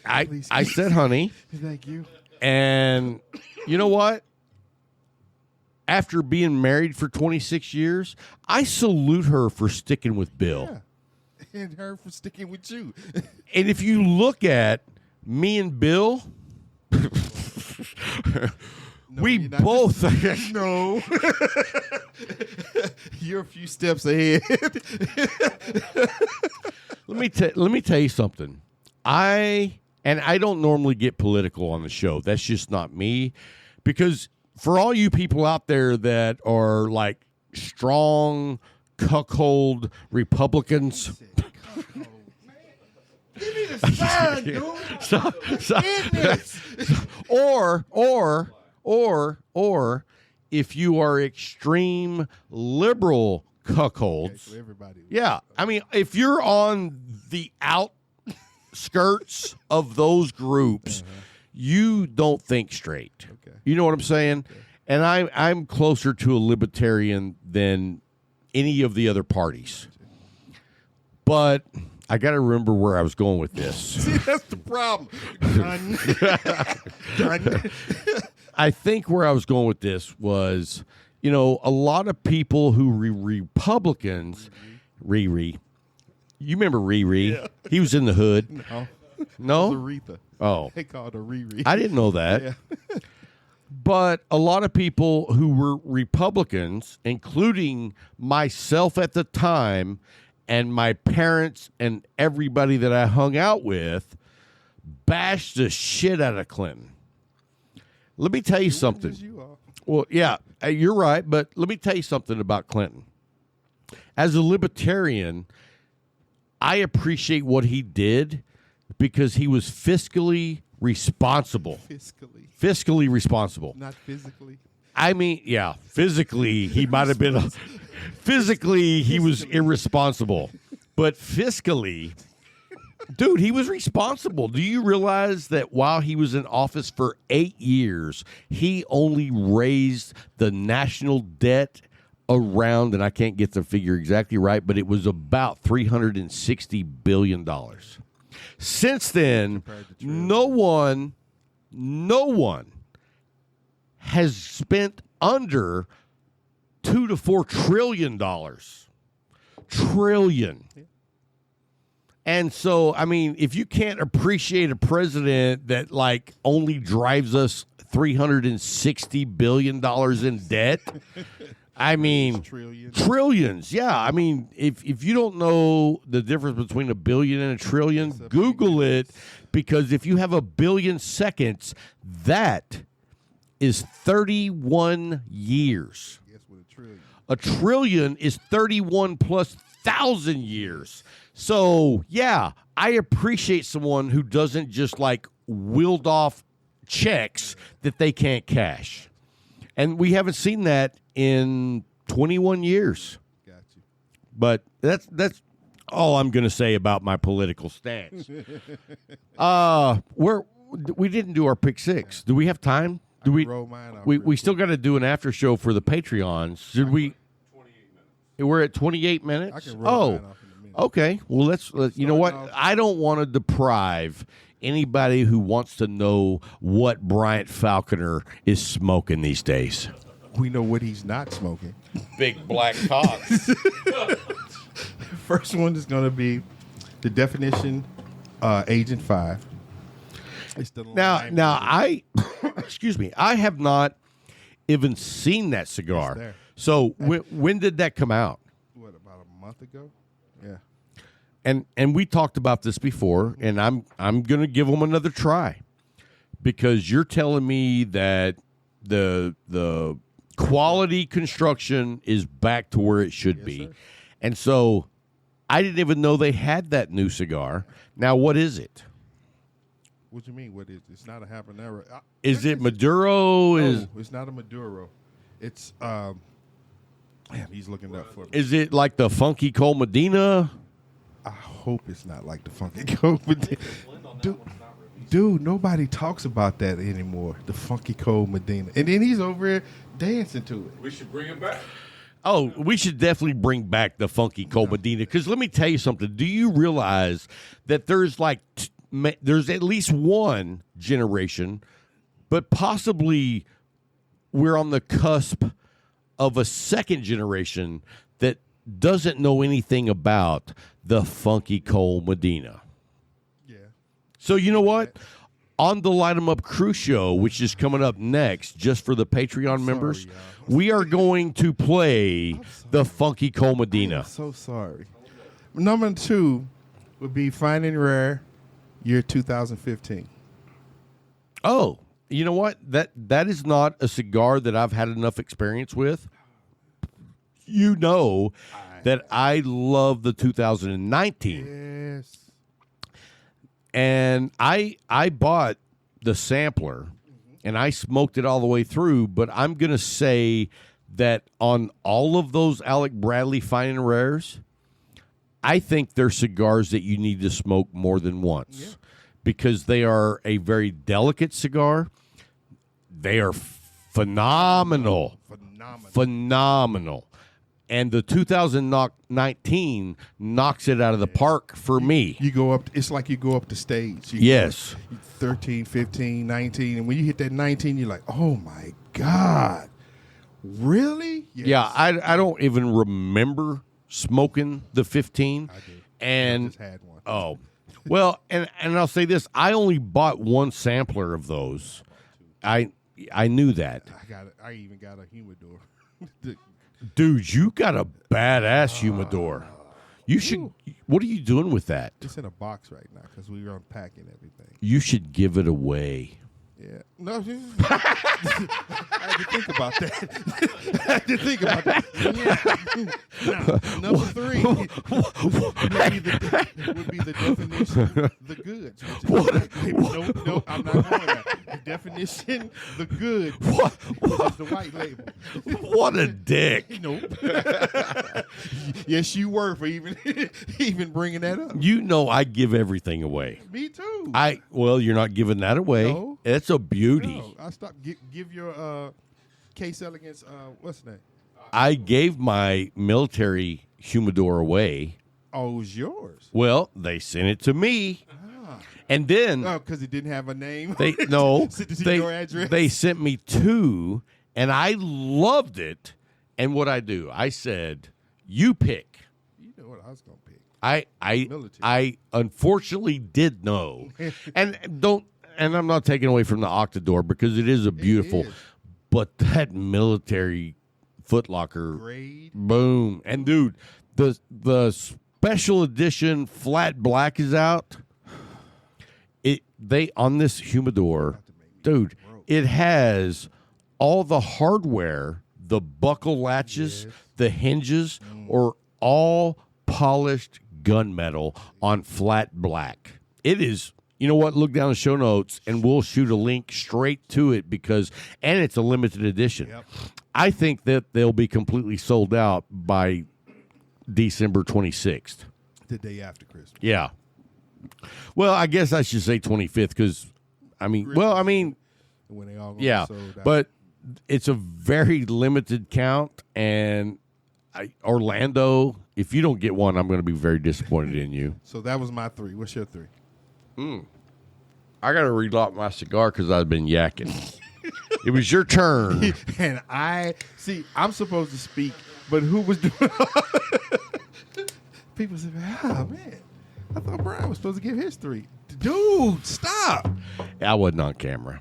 Yes. I said honey. Thank you. And you know what? After being married for 26 years, I salute her for sticking with Bill. Yeah. And her for sticking with you. And if you look at me and Bill, we you're not. both. No. You're a few steps ahead. Let me tell you something. I don't normally get political on the show. That's just not me. Because for all you people out there that are like strong cuckold Republicans, Give me the sign, dude. or if you are extreme liberal cuckolds, So everybody. yeah. I mean, if you're on the outskirts of those groups, you don't think straight. Okay. You know what I'm saying? And I'm closer to a libertarian than any of the other parties. But I got to remember where I was going with this. See, that's the problem. Done. Done. I think where I was going with this was, a lot of people who Republicans, Riri. You remember Riri? Yeah. He was in the hood. No. No? Aretha. Oh. They called her Riri. I didn't know that. Yeah. But a lot of people who were Republicans, including myself at the time and my parents and everybody that I hung out with, bashed the shit out of Clinton. Let me tell you something. You are. Well, yeah, you're right, but let me tell you something about Clinton. As a libertarian, I appreciate what he did because he was fiscally responsible. Fiscally responsible. Not physically. I mean, yeah, physically he might have been. Physically he was irresponsible, but fiscally, dude, he was responsible. Do you realize that while he was in office for 8 years, he only raised the national debt around, and I can't get the figure exactly right, but it was about $360 billion. Since then, no one has spent under $2 to $4 trillion. Trillion. And so, I mean, if you can't appreciate a president that like only drives us $360 billion in debt, I mean, trillions. Yeah. I mean, if you don't know the difference between a billion and a trillion, Google it, because if you have a billion seconds, that is 31 years. Guess what a trillion? A trillion is 31 plus thousand years. So, yeah, I appreciate someone who doesn't just like wield off checks that they can't cash. And we haven't seen that in 21 years. Got you. But that's all I'm going to say about my political stance. We didn't do our pick six. Do we have time? Do we? Roll mine off We still got to do an after show for the Patreons. Should we? 28 minutes. We're at 28 minutes. I can roll mine off in a minute. Okay. Well, let's. You know what? Starting off- I don't want to deprive anybody who wants to know what Bryant Falconer is smoking these days. We know what he's not smoking. Big black cocks. First one is going to be the definition, Agent 5. It's the Now, lime I, excuse me, I have not even seen that cigar. It's there. So when did that come out? What, about a month ago? Yeah. And we talked about this before, and I'm going to give them another try because you're telling me that the quality construction is back to where it should be. Sir. And so I didn't even know they had that new cigar. Now, what is it? What do you mean? What is it? It's not a habanero. Is it Maduro? No, it's not a Maduro. It's damn, he's looking up for me. Is it like the Funky Cole Medina? I hope it's not like the Funky Cold Medina. Dude, nobody talks about that anymore. The Funky Cold Medina. And then he's over here dancing to it. We should bring him back. Oh, we should definitely bring back the Funky Cole Medina because let me tell you something. Do you realize that there's there's at least one generation, but possibly we're on the cusp of a second generation that doesn't know anything about the Funky Cole Medina. Yeah. So you know what? On the Light 'em Up Crew Show, which is coming up next, just for the Patreon members, y'all. we are going to play the Funky Cole Medina. I'm so sorry. Number 2 would be Fine and Rare, year 2015. Oh, you know what? That is not a cigar that I've had enough experience with. You know that I love the 2019. Yes. And I bought the sampler and I smoked it all the way through, but I'm going to say that on all of those Alec Bradley Fine and Rares, I think they're cigars that you need to smoke more than once because they are a very delicate cigar. They are phenomenal. Phenomenal. And the 2019 knocks it out of the park for me. You go up, it's like you go up the stage. Yes. 13, 15, 19. And when you hit that 19, you're like, oh my God. Really? Yes. Yeah, I don't even remember smoking the 15. I do. And I just had one. Oh. Well, and I'll say this, I only bought one sampler of those. I knew that. I even got a humidor. Dude, you got a badass humidor. You should. What are you doing with that? It's in a box right now because we were unpacking everything. You should give it away. Yeah. No, I had to think about that. Now, number 3 would be the definition, the goods. No, I'm not going there. The definition, the good, is the white label. What a dick. Nope. Yes, you were for even bringing that up. You know I give everything away. Me too. Well, you're not giving that away. No. It's a beauty. No, I stopped. Give your case elegance. What's the name? I gave my military humidor away. Oh, it was yours. Well, they sent it to me. And then Oh, because it didn't have a name. they your address. they sent me 2 and I loved it. And what I do, I said, "You pick." You know what I was gonna pick. I unfortunately did know. and I'm not taking away from the Octador because it is a beautiful, but that military footlocker Grade. boom. And dude, the special edition flat black is out. They on this humidor, dude, it has all the hardware, the buckle latches, the hinges are all polished gunmetal on flat black. It is, you know what? Look down the show notes and we'll shoot a link straight to it and it's a limited edition. Yep. I think that they'll be completely sold out by December 26th. The day after Christmas. Yeah. Well, I guess I should say 25th because, When they all gonna yeah, be sold out. but it's a very limited count, and Orlando, if you don't get one, I'm going to be very disappointed in you. So that was my 3. What's your 3? I got to relock my cigar because I've been yakking. It was your turn. And I'm supposed to speak, but who was doing? People say, man, I thought Brian was supposed to give his 3. Dude, stop. I wasn't on camera.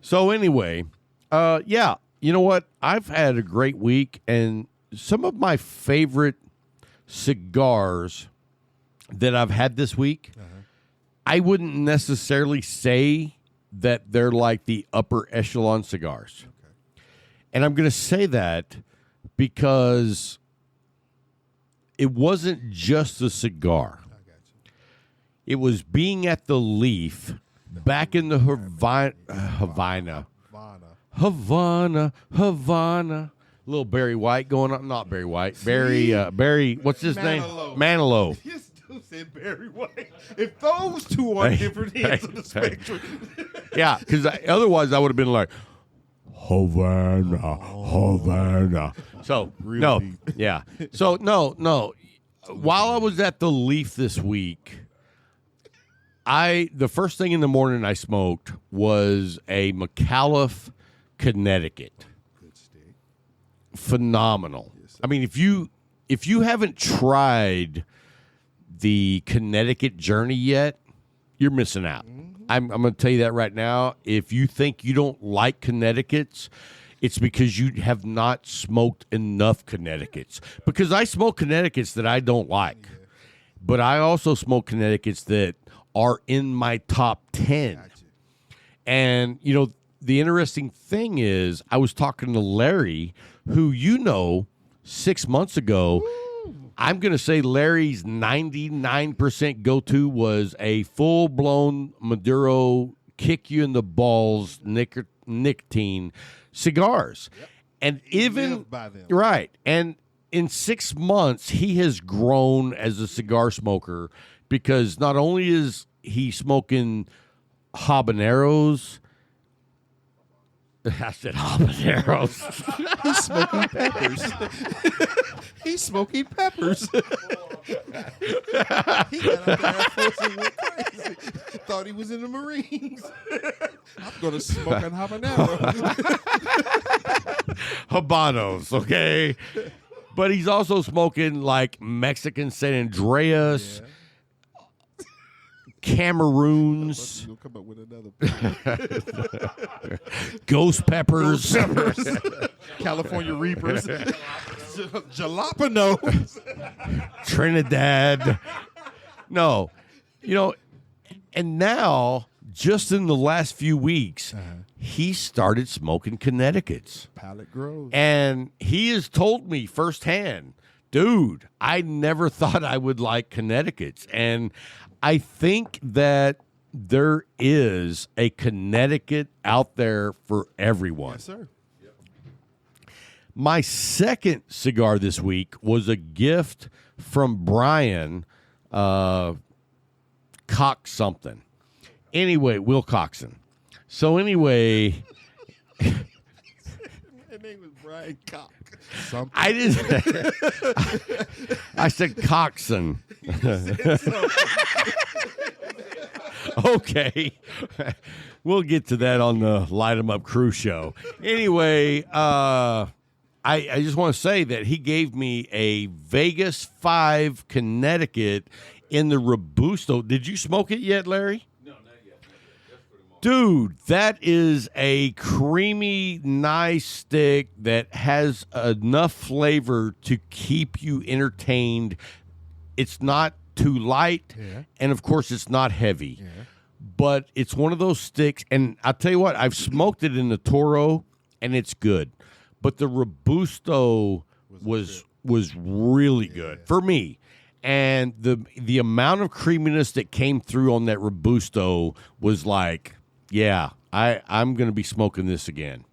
So anyway, yeah, you know what? I've had a great week, and some of my favorite cigars that I've had this week, I wouldn't necessarily say that they're like the upper echelon cigars. Okay. And I'm going to say that because it wasn't just the cigar. It was being at the Leaf back in the Havana. Little Barry White going on. Not Barry White. Barry, what's his name? Manilow. This dude said Barry White. If those two are different ends of the spectrum. Yeah, because otherwise I would have been like, Havana. So, no. Deep. Yeah. So, no. While I was at the Leaf this week, the first thing in the morning I smoked was a McAuliffe, Connecticut. Good stick. Phenomenal. Yes, I mean, if you haven't tried the Connecticut Journey yet, you're missing out. Mm-hmm. I'm going to tell you that right now. If you think you don't like Connecticut's, it's because you have not smoked enough Connecticut's. Because I smoke Connecticut's that I don't like, but I also smoke Connecticut's that are in my top 10. Gotcha. And, you know, the interesting thing is I was talking to Larry, who 6 months ago, I'm going to say Larry's 99% go-to was a full-blown Maduro, kick-you-in-the-balls nicotine cigars. Yep. And even, right, and in 6 months, he has grown as a cigar smoker because not only is he smoking habaneros, I said habaneros. He's smoking peppers. He's smoking peppers. He got up there at first and went crazy. Thought he was in the Marines. I'm going to smoke an habanero. Habanos, okay? But he's also smoking like Mexican San Andreas, Cameroons, You'll come up with another ghost peppers, California Reapers, jalapenos, Trinidad. No, and now just in the last few weeks, he started smoking Connecticut's. Palate grows. And he has told me firsthand, dude, I never thought I would like Connecticut's. And I think that there is a Connecticut out there for everyone. Yes, sir. Yep. My second cigar this week was a gift from Brian Cox something. Anyway, Wilcoxon. So anyway, his name was Brian Cox. Something. I didn't. I said Coxon. Okay. We'll get to that on the Light 'em Up Crew show. Anyway, I just want to say that he gave me a Vegas 5 Connecticut in the Robusto. Did you smoke it yet, Larry? No, not yet. That's for tomorrow. Dude, that is a creamy, nice stick that has enough flavor to keep you entertained. It's not too light, and of course, it's not heavy. Yeah. But it's one of those sticks, and I'll tell you what, I've smoked it in the Toro, and it's good. But the Robusto was really good for me. And the amount of creaminess that came through on that Robusto was like, yeah, I'm going to be smoking this again.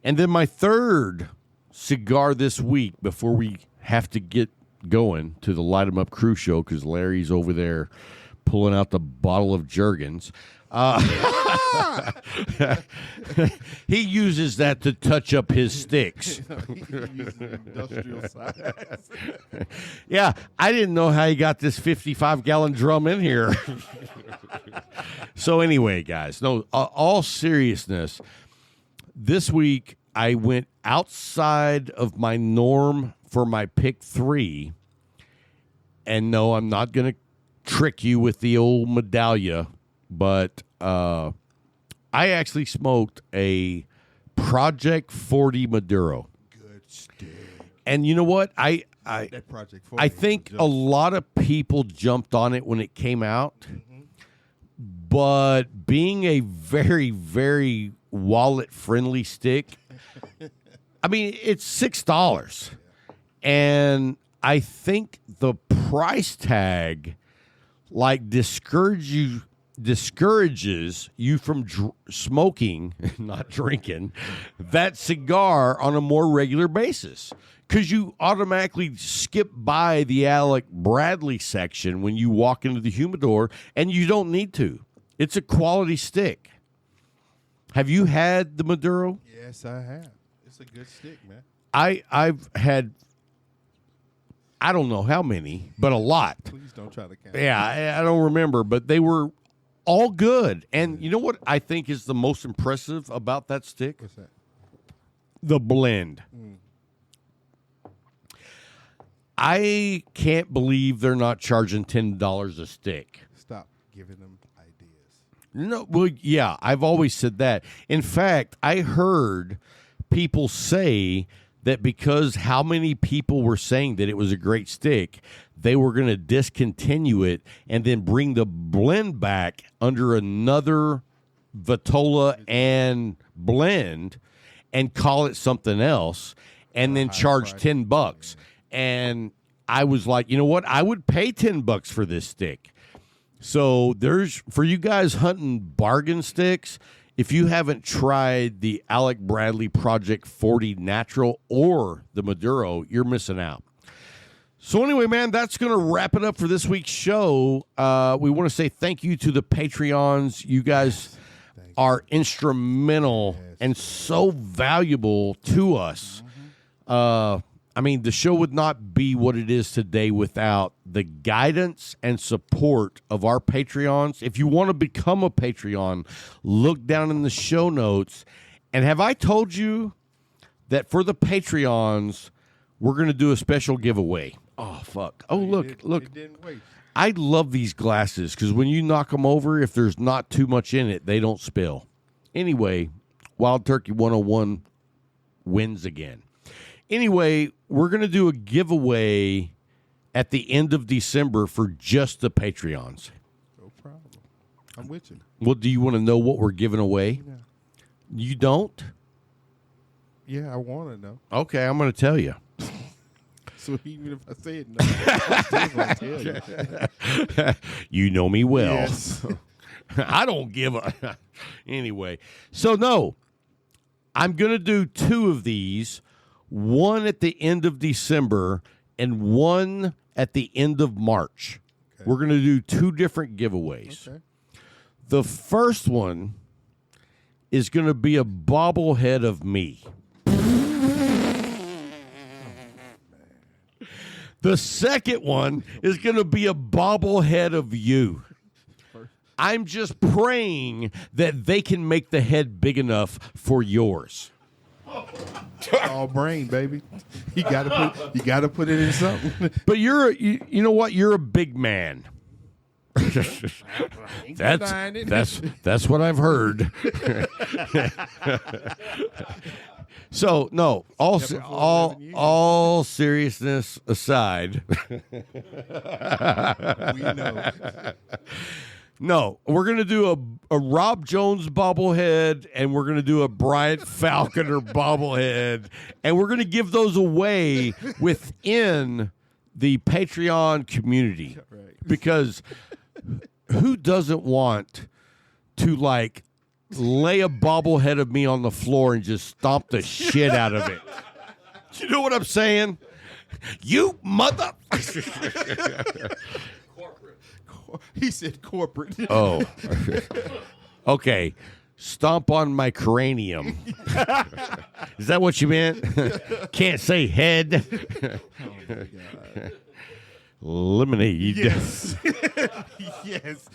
And then my third cigar this week, before we have to get going to the Light 'em Up Crew show, because Larry's over there pulling out the bottle of Jergens. He uses that to touch up his sticks. He uses the industrial size. Yeah, I didn't know how he got this 55-gallon drum in here. So anyway, guys, no, all seriousness, this week I went outside of my norm for my pick 3. And no, I'm not going to trick you with the old medallia but I actually smoked a Project 40 Maduro. Good stick. And you know what? That Project 40 I think a lot of people jumped on it when it came out, but being a very, very wallet-friendly stick, I mean, it's $6. And I think the price tag, like, discourages you from smoking, not drinking, that cigar on a more regular basis. Because you automatically skip by the Alec Bradley section when you walk into the humidor, and you don't need to. It's a quality stick. Have you had the Maduro? Yes, I have. It's a good stick, man. I've had, I don't know how many, but a lot. Please don't try to count. Yeah, I don't remember, but they were all good. And you know what I think is the most impressive about that stick? What's that? The blend. I can't believe they're not charging $10 a stick. Stop giving them ideas. No, well, yeah, I've always said that. In fact, I heard people say that because how many people were saying that it was a great stick, they were going to discontinue it and then bring the blend back under another Vitola and blend and call it something else and then charge $10. And I was like, you know what? I would pay $10 for this stick. So there's, for you guys hunting bargain sticks, if you haven't tried the Alec Bradley Project 40 Natural or the Maduro, you're missing out. So anyway, man, that's going to wrap it up for this week's show. We want to say thank you to the Patreons. You guys are instrumental and so valuable to us. I mean, the show would not be what it is today without the guidance and support of our Patreons. If you want to become a Patreon, look down in the show notes. And have I told you that for the Patreons, we're going to do a special giveaway? Oh, fuck. Oh, look. It didn't wait. I love these glasses because when you knock them over, if there's not too much in it, they don't spill. Anyway, Wild Turkey 101 wins again. Anyway, we're going to do a giveaway at the end of December for just the Patreons. No problem. I'm with you. Well, do you want to know what we're giving away? Yeah. You don't? Yeah, I want to know. Okay, I'm going to tell you. So even if I say it, no, I'm still going to tell you. You know me well. Yes. I don't give a... Anyway, so no, I'm going to do two of these. One at the end of December and one at the end of March. Okay. We're going to do two different giveaways. Okay. The first one is going to be a bobblehead of me. The second one is going to be a bobblehead of you. I'm just praying that they can make the head big enough for yours. All brain, baby. You gotta put it in something. But you know what? You're a big man. That's what I've heard. So no, all seriousness aside. We know. No, we're going to do a Rob Jones bobblehead, and we're going to do a Bryant Falconer bobblehead, and we're going to give those away within the Patreon community. Right. Because who doesn't want to, like, lay a bobblehead of me on the floor and just stomp the shit out of it? You know what I'm saying? You mother... He said corporate. Oh. Okay. Stomp on my cranium. Is that what you meant? Can't say head. Oh, my God. Lemonade. Yes. Yes.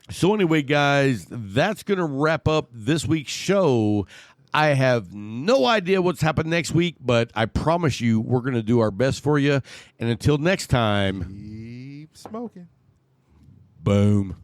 So anyway, guys, that's going to wrap up this week's show. I have no idea what's happening next week, but I promise you we're going to do our best for you. And until next time, Keep smoking. boom.